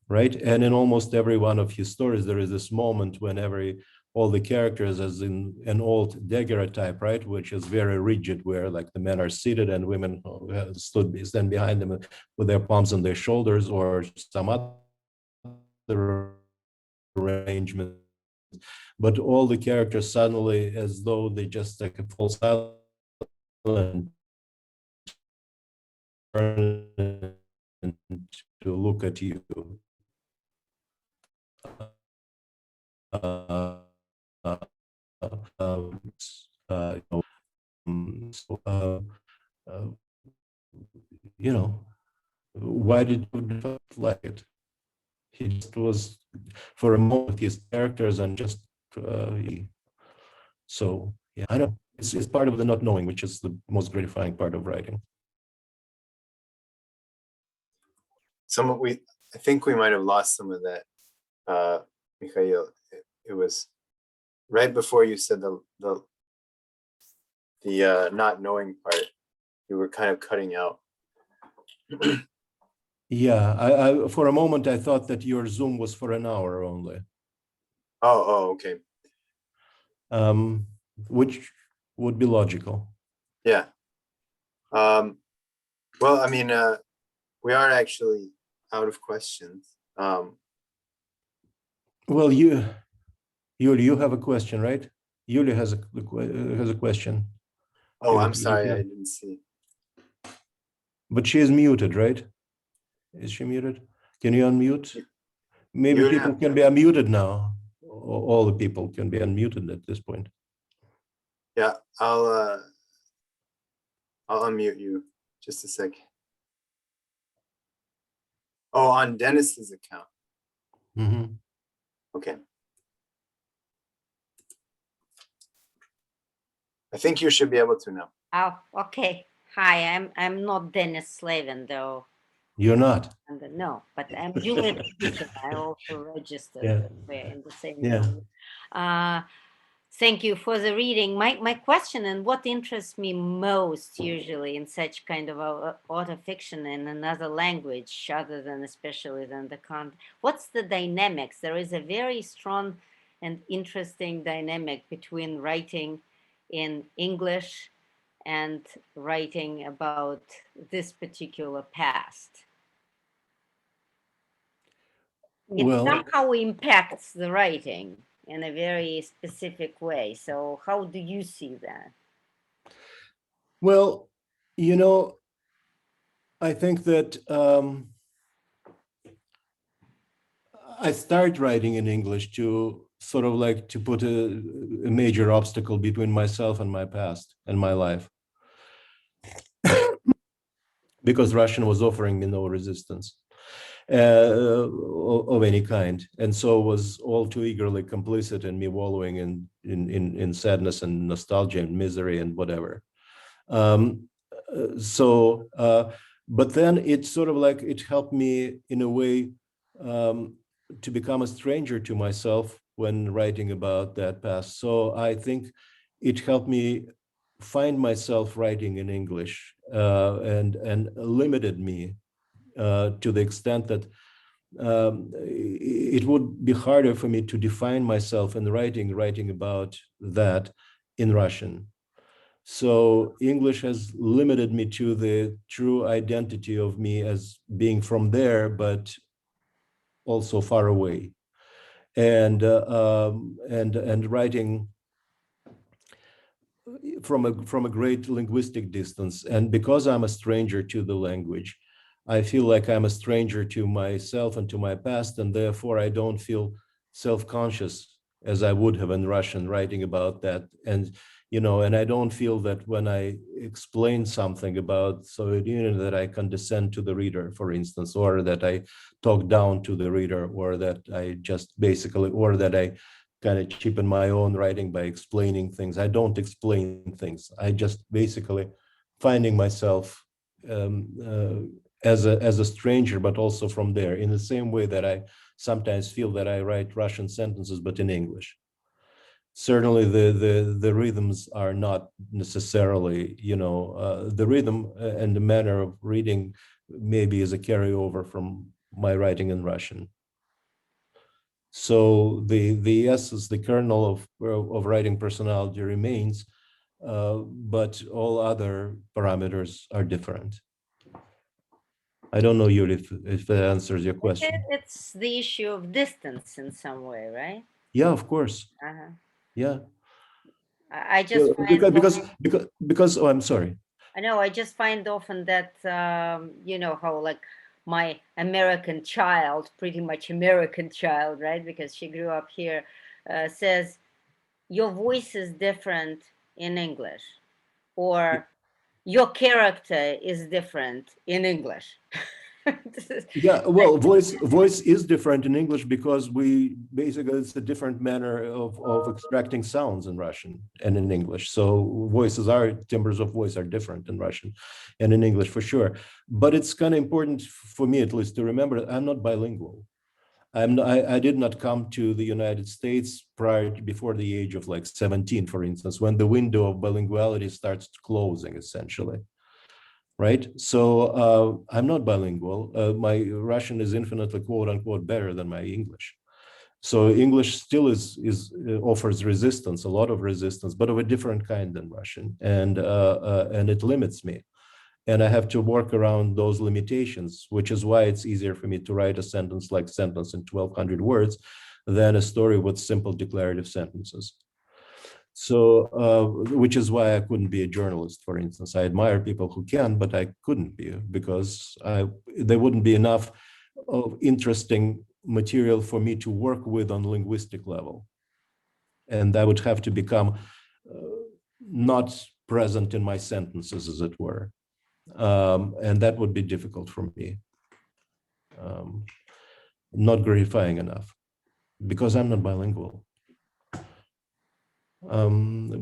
Speaker 2: right? And in almost every one of his stories, there is this moment when all the characters, as in an old daguerreotype, right, which is very rigid, where like the men are seated and women stand behind them with their palms on their shoulders, or some other arrangement. But all the characters suddenly, as though they just like fall silent, to look at you. Uh, uh, uh, so, uh, why did you like it? He just was for a moment his characters and just so yeah, I know it's part of the not knowing, which is the most gratifying part of writing.
Speaker 1: I think we might have lost some of that, Mikhail. It was right before you said the not knowing part. You were kind of cutting out.
Speaker 2: Yeah, I for a moment I thought that your Zoom was for an hour only,
Speaker 1: Okay.
Speaker 2: which would be logical.
Speaker 1: Yeah. Well, I mean, we are actually out of questions.
Speaker 2: Well, Yuli, you have a question, right? Yuli has a question.
Speaker 1: Oh, I'm sorry, I didn't see.
Speaker 2: But she is muted, right? Is she muted? Can you unmute? Maybe
Speaker 1: Yulia,
Speaker 2: people can be unmuted now. All the people can be unmuted at this point.
Speaker 1: yeah, I'll unmute you just a sec. Oh, on Dennis's account.
Speaker 2: Mhm.
Speaker 1: Okay. I think you should be able to now.
Speaker 3: Oh, okay. Hi, I'm not Dennis Slavin though.
Speaker 2: You're not.
Speaker 3: No, but I'm Juliet Speaker. I also registered
Speaker 2: Yeah.
Speaker 3: that we're in the same
Speaker 2: Yeah.
Speaker 3: room. Thank you for the reading. My question, and what interests me most usually in such kind of auto fiction in another language other than especially than the content, what's the dynamics? There is a very strong and interesting dynamic between writing in English and writing about this particular past. It
Speaker 2: Well,
Speaker 3: somehow impacts the writing in a very specific way. So how do you see that?
Speaker 2: well, I think that I started writing in English to sort of like to put a major obstacle between myself and my past and my life, because Russian was offering me no resistance of any kind, and so was all too eagerly complicit in me wallowing in sadness and nostalgia and misery and whatever. Um, so, but then it sort of like it helped me in a way to become a stranger to myself when writing about that past. So I think it helped me find myself writing in English, and limited me to the extent that it would be harder for me to define myself in writing about that in Russian. So English has limited me to the true identity of me as being from there, but also far away, and writing from a great linguistic distance. And because I'm a stranger to the language, I feel like I'm a stranger to myself and to my past, and therefore I don't feel self-conscious as I would have in Russian writing about that. And I don't feel that when I explain something about Soviet Union that I condescend to the reader, for instance, or that I talk down to the reader, or that I just basically, or that I kind of cheapen my own writing by explaining things. I don't explain things. I just basically finding myself as a stranger, but also from there, in the same way that I sometimes feel that I write Russian sentences, but in English. Certainly, the rhythms are not necessarily, the rhythm and the manner of reading maybe is a carryover from my writing in Russian. So the essence, the kernel of writing personality remains, but all other parameters are different. I don't know, Yuri, if that answers your question.
Speaker 3: It's the issue of distance in some way, right?
Speaker 2: Yeah, of course.
Speaker 3: Uh-huh.
Speaker 2: Yeah.
Speaker 3: I just find
Speaker 2: Because oh, I'm sorry.
Speaker 3: I know I just find often that how like my American child, pretty much American child, right? Because she grew up here, says your voice is different in English, or your character is different in English.
Speaker 2: Yeah, well, voice is different in English because we basically, it's a different manner of extracting sounds in Russian and in English. So timbres of voice are different in Russian and in English for sure. But it's kind of important for me, at least, to remember that I'm not bilingual. I did not come to the United States before the age of like 17, for instance, when the window of bilinguality starts closing, essentially. Right? So I'm not bilingual. My Russian is infinitely quote unquote better than my English. So English still offers resistance, a lot of resistance, but of a different kind than Russian, and it limits me. And I have to work around those limitations, which is why it's easier for me to write a sentence in 1,200 words than a story with simple declarative sentences. So, which is why I couldn't be a journalist, for instance. I admire people who can, but I couldn't be because there wouldn't be enough of interesting material for me to work with on linguistic level. And I would have to become not present in my sentences, as it were. And that would be difficult for me. Not gratifying enough because I'm not bilingual.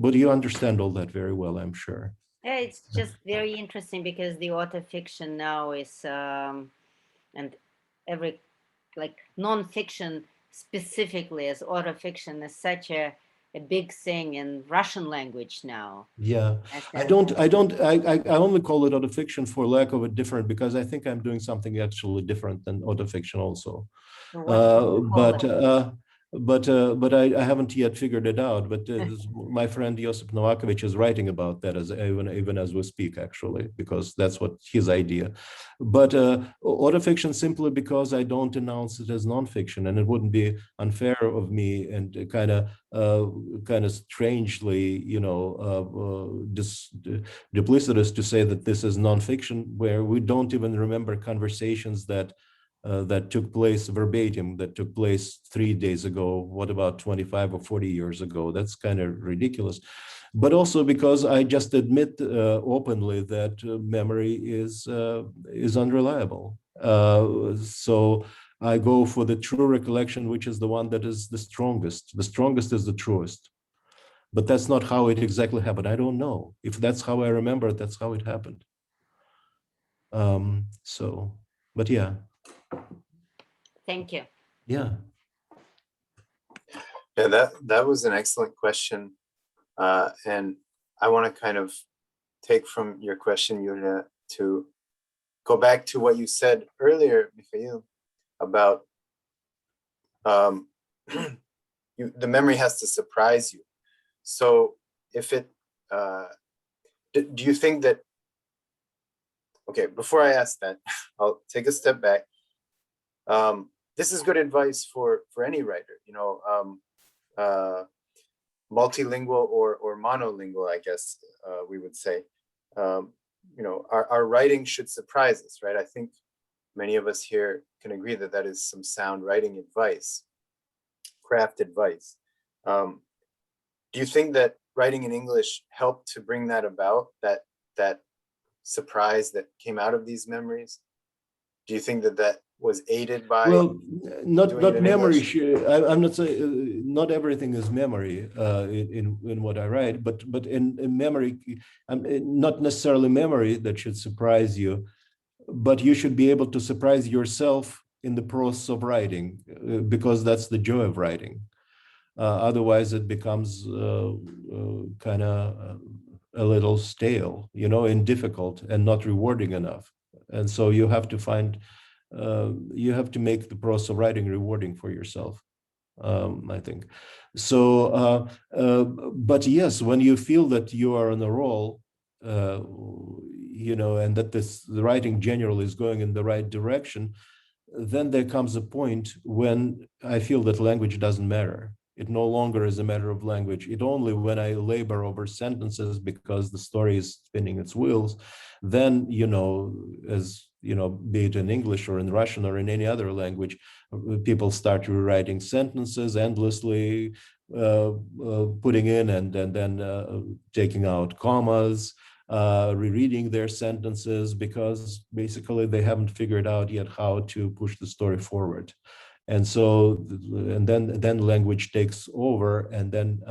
Speaker 2: But you understand all that very well, I'm sure.
Speaker 3: Yeah, it's just very interesting because the autofiction now is and every like nonfiction specifically as autofiction is such a big thing in Russian language now.
Speaker 2: Yeah, I only call it autofiction for lack of a different, because I think I'm doing something actually different than autofiction also.
Speaker 3: So what do you call it?
Speaker 2: But I haven't yet figured it out. But my friend Josip Novakovic is writing about that even as we speak, actually, because that's what his idea. But autofiction simply because I don't announce it as nonfiction, and it wouldn't be unfair of me and kind of strangely, duplicitous to say that this is nonfiction, where we don't even remember conversations that that took place verbatim, that took place 3 days ago. What about 25 or 40 years ago? That's kind of ridiculous. But also because I just admit openly that memory is unreliable. So I go for the true recollection, which is the one that is the strongest. The strongest is the truest. But that's not how it exactly happened. I don't know. If that's how I remember it, that's how it happened. But yeah.
Speaker 3: Thank you.
Speaker 2: Yeah.
Speaker 1: Yeah, that was an excellent question. And I want to kind of take from your question, Yulia, to go back to what you said earlier, Mikhail, about the memory has to surprise you. So if it, do you think that, okay, before I ask that, I'll take a step back. This is good advice for any writer, multilingual or monolingual, I guess we would say. Our writing should surprise us, right? I think many of us here can agree that that is some sound writing advice, craft advice. Do you think that writing in English helped to bring that about, that surprise that came out of these memories? Do you think that was aided by?
Speaker 2: Well, not memory. I'm not saying not everything is memory in what I write, but in memory, not necessarily memory that should surprise you, but you should be able to surprise yourself in the process of writing, because that's the joy of writing. Otherwise, it becomes kind of a little stale, and difficult and not rewarding enough. And so you have to find. You have to make the process of writing rewarding for yourself, I think. So, but yes, when you feel that you are on a roll, and that the writing generally is going in the right direction, then there comes a point when I feel that language doesn't matter. It no longer is a matter of language. It only when I labor over sentences because the story is spinning its wheels, then, as be it in English or in Russian or in any other language, people start rewriting sentences endlessly, putting in and then taking out commas, rereading their sentences, because basically they haven't figured out yet how to push the story forward. And so, and then language takes over, and then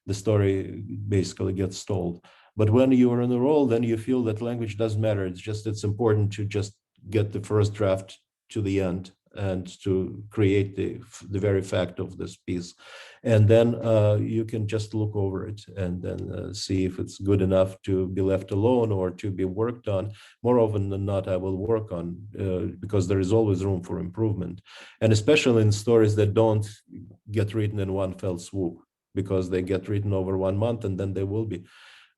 Speaker 2: the story basically gets stalled. But when you are on a roll, then you feel that language doesn't matter. It's important to just get the first draft to the end and to create the very fact of this piece. And then you can just look over it and then see if it's good enough to be left alone or to be worked on. More often than not, I will work on, because there is always room for improvement. And especially in stories that don't get written in one fell swoop, because they get written over 1 month, and then there will be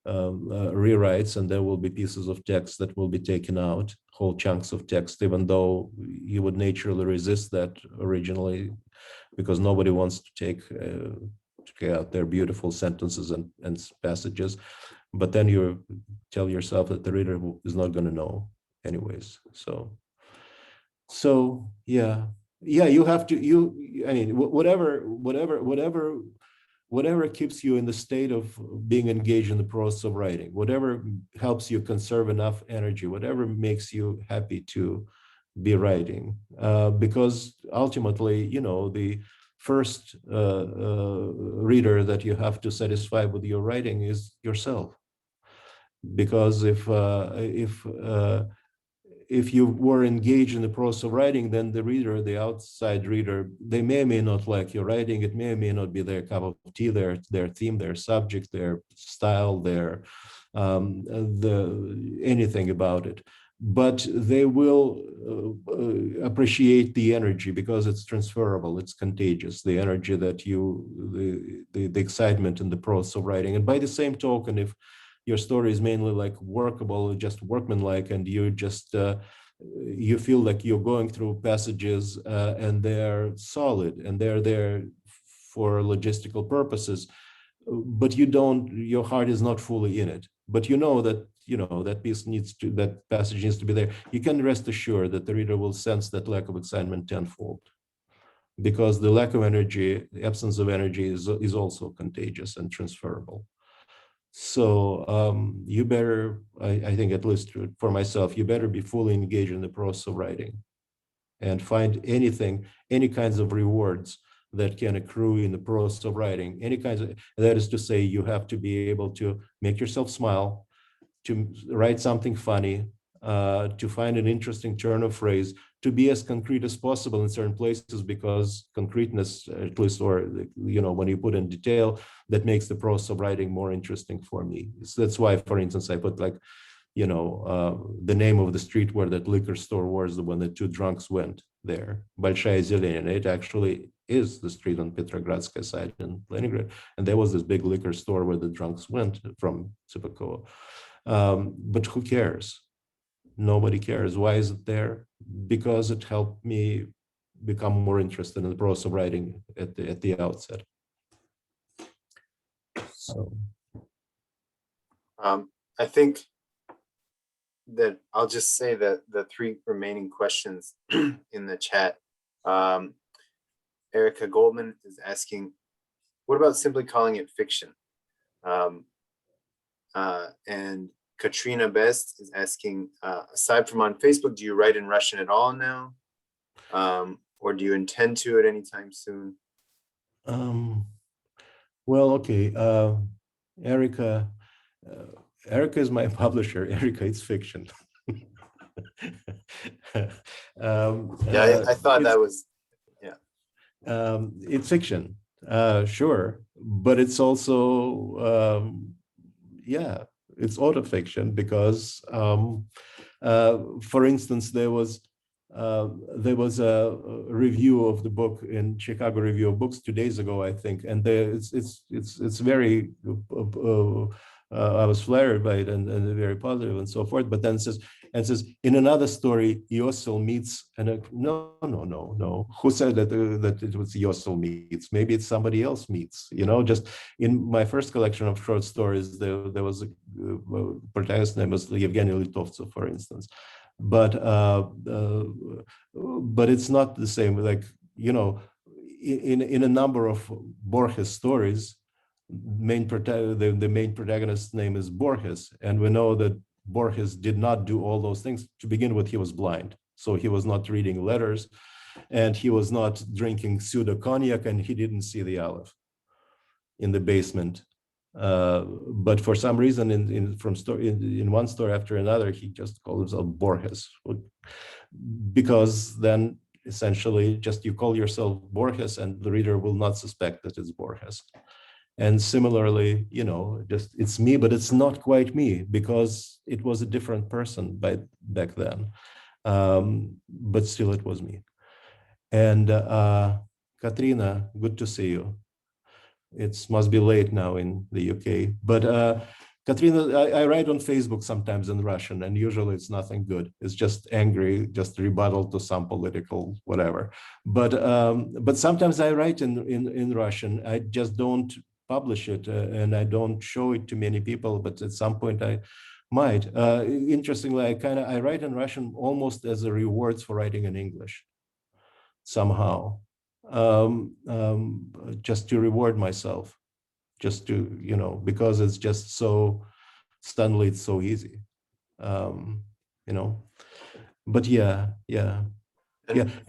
Speaker 2: rewrites, and there will be pieces of text that will be taken out, whole chunks of text, even though you would naturally resist that originally, because nobody wants to take out their beautiful sentences and passages. But then you tell yourself that the reader is not going to know anyways. So yeah, you have to, I mean, whatever keeps you in the state of being engaged in the process of writing, whatever helps you conserve enough energy, whatever makes you happy to be writing, because ultimately, the first reader that you have to satisfy with your writing is yourself. Because if you were engaged in the process of writing, then the reader, the outside reader, they may or may not like your writing. It may or may not be their cup of tea, their theme, their subject, their style, their anything about it. But they will appreciate the energy, because it's transferable, it's contagious, the energy that the excitement in the process of writing. And by the same token, if your story is mainly like workable, just workmanlike, and you just you feel like you're going through passages and they're solid and they're there for logistical purposes, but your heart is not fully in it. but that passage needs to be there, you can rest assured that the reader will sense that lack of excitement tenfold, because the lack of energy, the absence of energy is also contagious and transferable. So you better, I think, at least for myself, you better be fully engaged in the process of writing and find any kinds of rewards that can accrue in the process of writing, that is to say, you have to be able to make yourself smile, to write something funny, to find an interesting turn of phrase, to be as concrete as possible in certain places, because concreteness, at least, or when you put in detail, that makes the process of writing more interesting for me. So that's why, for instance, I put the name of the street where that liquor store was, the one the two drunks went there, Большая Зелень. It actually is the street on Petrogradskaya side in Leningrad, and there was this big liquor store where the drunks went from Tsipakova. But who cares? Nobody cares. Why is it there? Because it helped me become more interested in the process of writing at the outset. So
Speaker 1: I think that I'll just say that the three remaining questions in the chat. Erica Goldman is asking, what about simply calling it fiction? And Katrina Best is asking, aside from on Facebook, do you write in Russian at all now? Or do you intend to at any time soon?
Speaker 2: Well, okay. Erica is my publisher. Erica, it's fiction.
Speaker 1: I thought that was,
Speaker 2: it's fiction, sure, but it's also, it's autofiction, because, for instance, there was a review of the book in Chicago Review of Books 2 days ago, I think, and it's very. I was flattered by it and very positive and so forth. But then it says in another story, Iossel meets, and no. Who said that it was Iossel meets? Maybe it's somebody else meets. Just in my first collection of short stories, there was a protagonist name was Yevgeny Litovtsov, for instance. But it's not the same. Like in a number of Borges stories, the main protagonist's name is Borges, and we know that Borges did not do all those things. To begin with, he was blind, so he was not reading letters, and he was not drinking pseudo cognac, and he didn't see the Aleph in the basement. But for some reason, in one story after another, he just called himself Borges, because then essentially just you call yourself Borges, and the reader will not suspect that it's Borges. And similarly, just it's me, but it's not quite me, because it was a different person back then. But still, it was me. And Katrina, good to see you. It must be late now in the UK. But Katrina, I write on Facebook sometimes in Russian, and usually it's nothing good. It's just angry, just rebuttal to some political whatever. But sometimes I write in Russian. I just don't publish it, and I don't show it to many people, but at some point I might. Interestingly, I write in Russian almost as a reward for writing in English somehow, just to reward myself, just to, because it's just so, suddenly it's so easy, but yeah.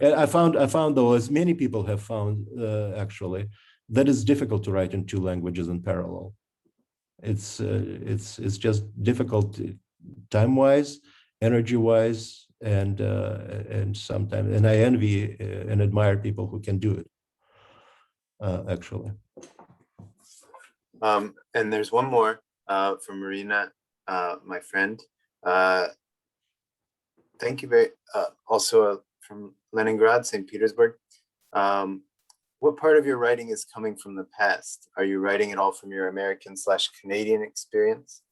Speaker 2: And I found though, as many people have found, actually, that it's difficult to write in two languages in parallel. It's just difficult time-wise, energy-wise, and sometimes, and I envy and admire people who can do it, actually.
Speaker 1: And there's one more from Marina, my friend. Thank you very also from Leningrad, St. Petersburg. What part of your writing is coming from the past? Are you writing it all from your American/Canadian experience?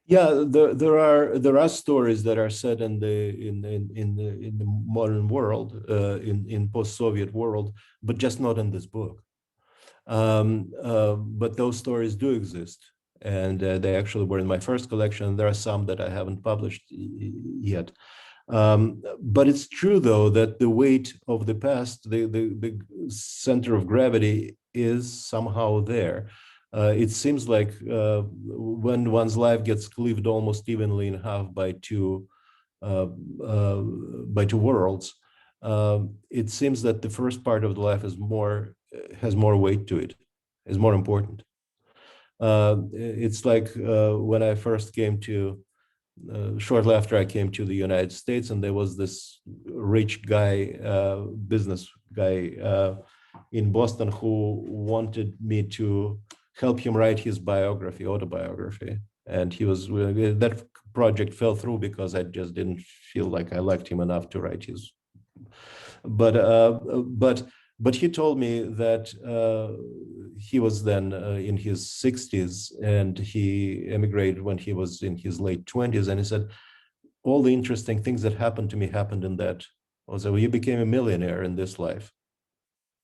Speaker 2: Yeah, there are stories that are set in the modern world, in post-Soviet world, but just not in this book. But those stories do exist, and they actually were in my first collection. There are some that I haven't published yet. But it's true, though, that the weight of the past, the center of gravity is somehow there. It seems like when one's life gets cleaved almost evenly in half uh, by two worlds, it seems that the first part of the life is has more weight to it, is more important. It's like when I first came to shortly after I came to the United States, and there was this rich guy, business guy in Boston who wanted me to help him write his autobiography. And that project fell through because I just didn't feel like I liked him enough to write his. But but he told me that he was then in his 60s, and he emigrated when he was in his late 20s. And he said, all the interesting things that happened to me happened in that. Also, you became a millionaire in this life.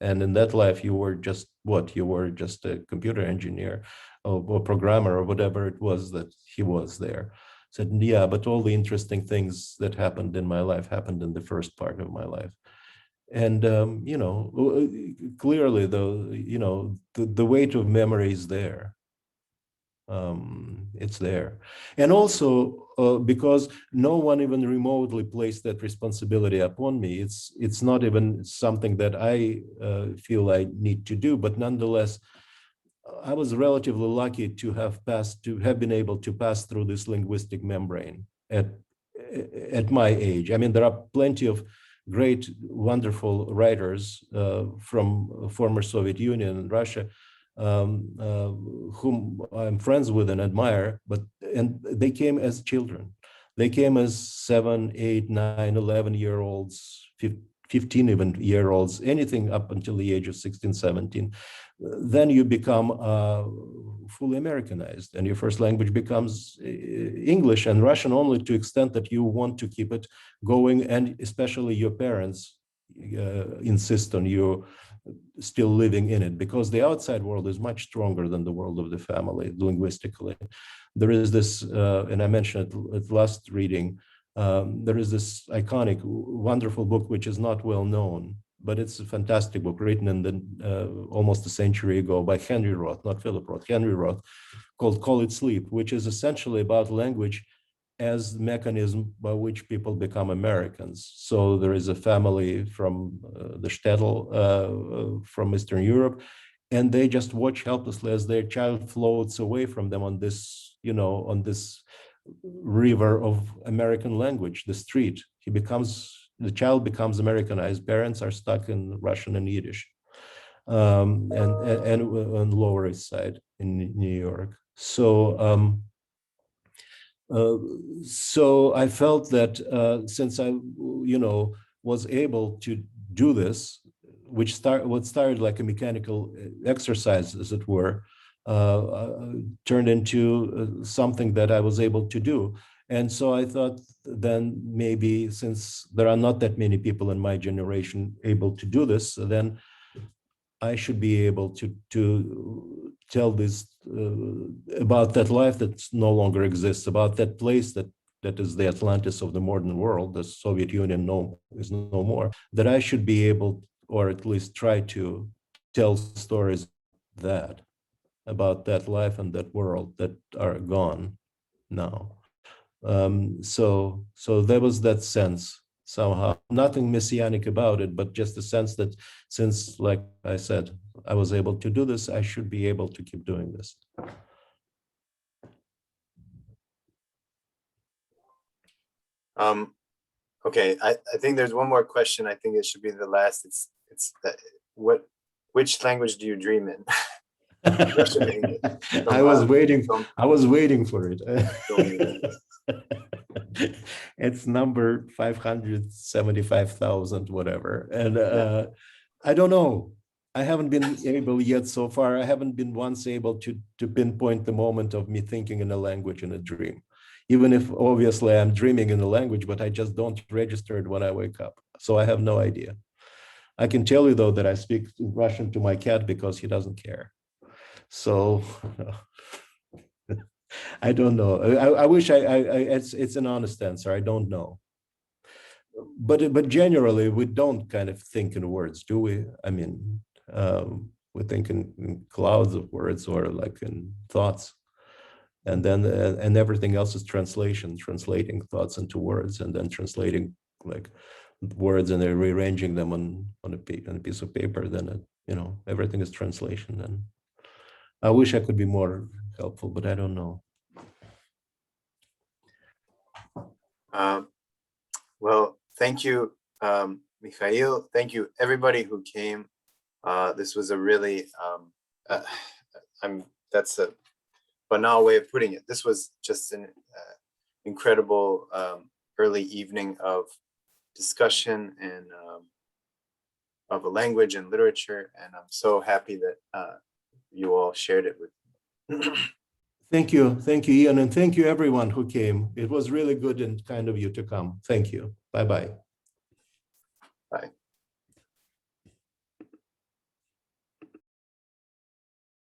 Speaker 2: And in that life, you were just what? You were just a computer engineer or programmer or whatever it was that he was there. Said, yeah, but all the interesting things that happened in my life happened in the first part of my life. And clearly, though, the weight of memory is there. It's there. And also because no one even remotely placed that responsibility upon me. It's not even something that I feel I need to do, but nonetheless, I was relatively lucky to have been able to pass through this linguistic membrane at my age. I mean, there are plenty of great, wonderful writers from former Soviet Union and Russia, whom I'm friends with and admire, and they came as children. They came as 7, 8, 9, 11-year-olds, 15 even year olds, anything up until the age of 16, 17. Then you become fully Americanized, and your first language becomes English and Russian only to the extent that you want to keep it going, and especially your parents insist on you still living in it, because the outside world is much stronger than the world of the family linguistically. There is this, and I mentioned it at last reading, there is this iconic, wonderful book which is not well known, but it's a fantastic book written in almost a century ago by Henry Roth, not Philip Roth, Henry Roth, called Call It Sleep, which is essentially about language as the mechanism by which people become Americans. So there is a family from the shtetl from Eastern Europe, and they just watch helplessly as their child floats away from them on this, on this river of American language, the street. The child becomes Americanized. Parents are stuck in Russian and Yiddish, and on Lower East Side in New York. So I felt that since I, was able to do this, what started like a mechanical exercise, as it were, turned into something that I was able to do. And so I thought then maybe since there are not that many people in my generation able to do this, then I should be able to tell this about that life that no longer exists, about that place that is the Atlantis of the modern world, the Soviet Union is no more, that I should be able, or at least try to tell stories about that life and that world that are gone now. So there was that sense somehow, nothing messianic about it, but just the sense that since, like I said, I was able to do this, I should be able to keep doing this.
Speaker 1: Okay, I think there's one more question. I think it should be the last. It's that which language do you dream in? Russian, English.
Speaker 2: I was waiting for it. It's number 575,000, whatever. And I don't know. I haven't been able yet so far. I haven't been once able to pinpoint the moment of me thinking in a language in a dream. Even if obviously I'm dreaming in a language, but I just don't register it when I wake up. So I have no idea. I can tell you though that I speak Russian to my cat because he doesn't care. So I don't know. I wish it's an honest answer. I don't know. But generally, we don't kind of think in words, do we? I mean, we think in clouds of words or like in thoughts. And then and everything else is translation, translating thoughts into words, and then translating like words and then rearranging them on a piece of paper. Then everything is translation. And I wish I could be more helpful, but I don't know.
Speaker 1: Well, thank you, Mikhail. Thank you, everybody who came. This was a really, that's a banal way of putting it. This was just an incredible early evening of discussion and of a language and literature. And I'm so happy that you all shared it with me.
Speaker 2: Thank you, Ian, and thank you everyone who came. It was really good and kind of you to come. Thank you. Bye-bye.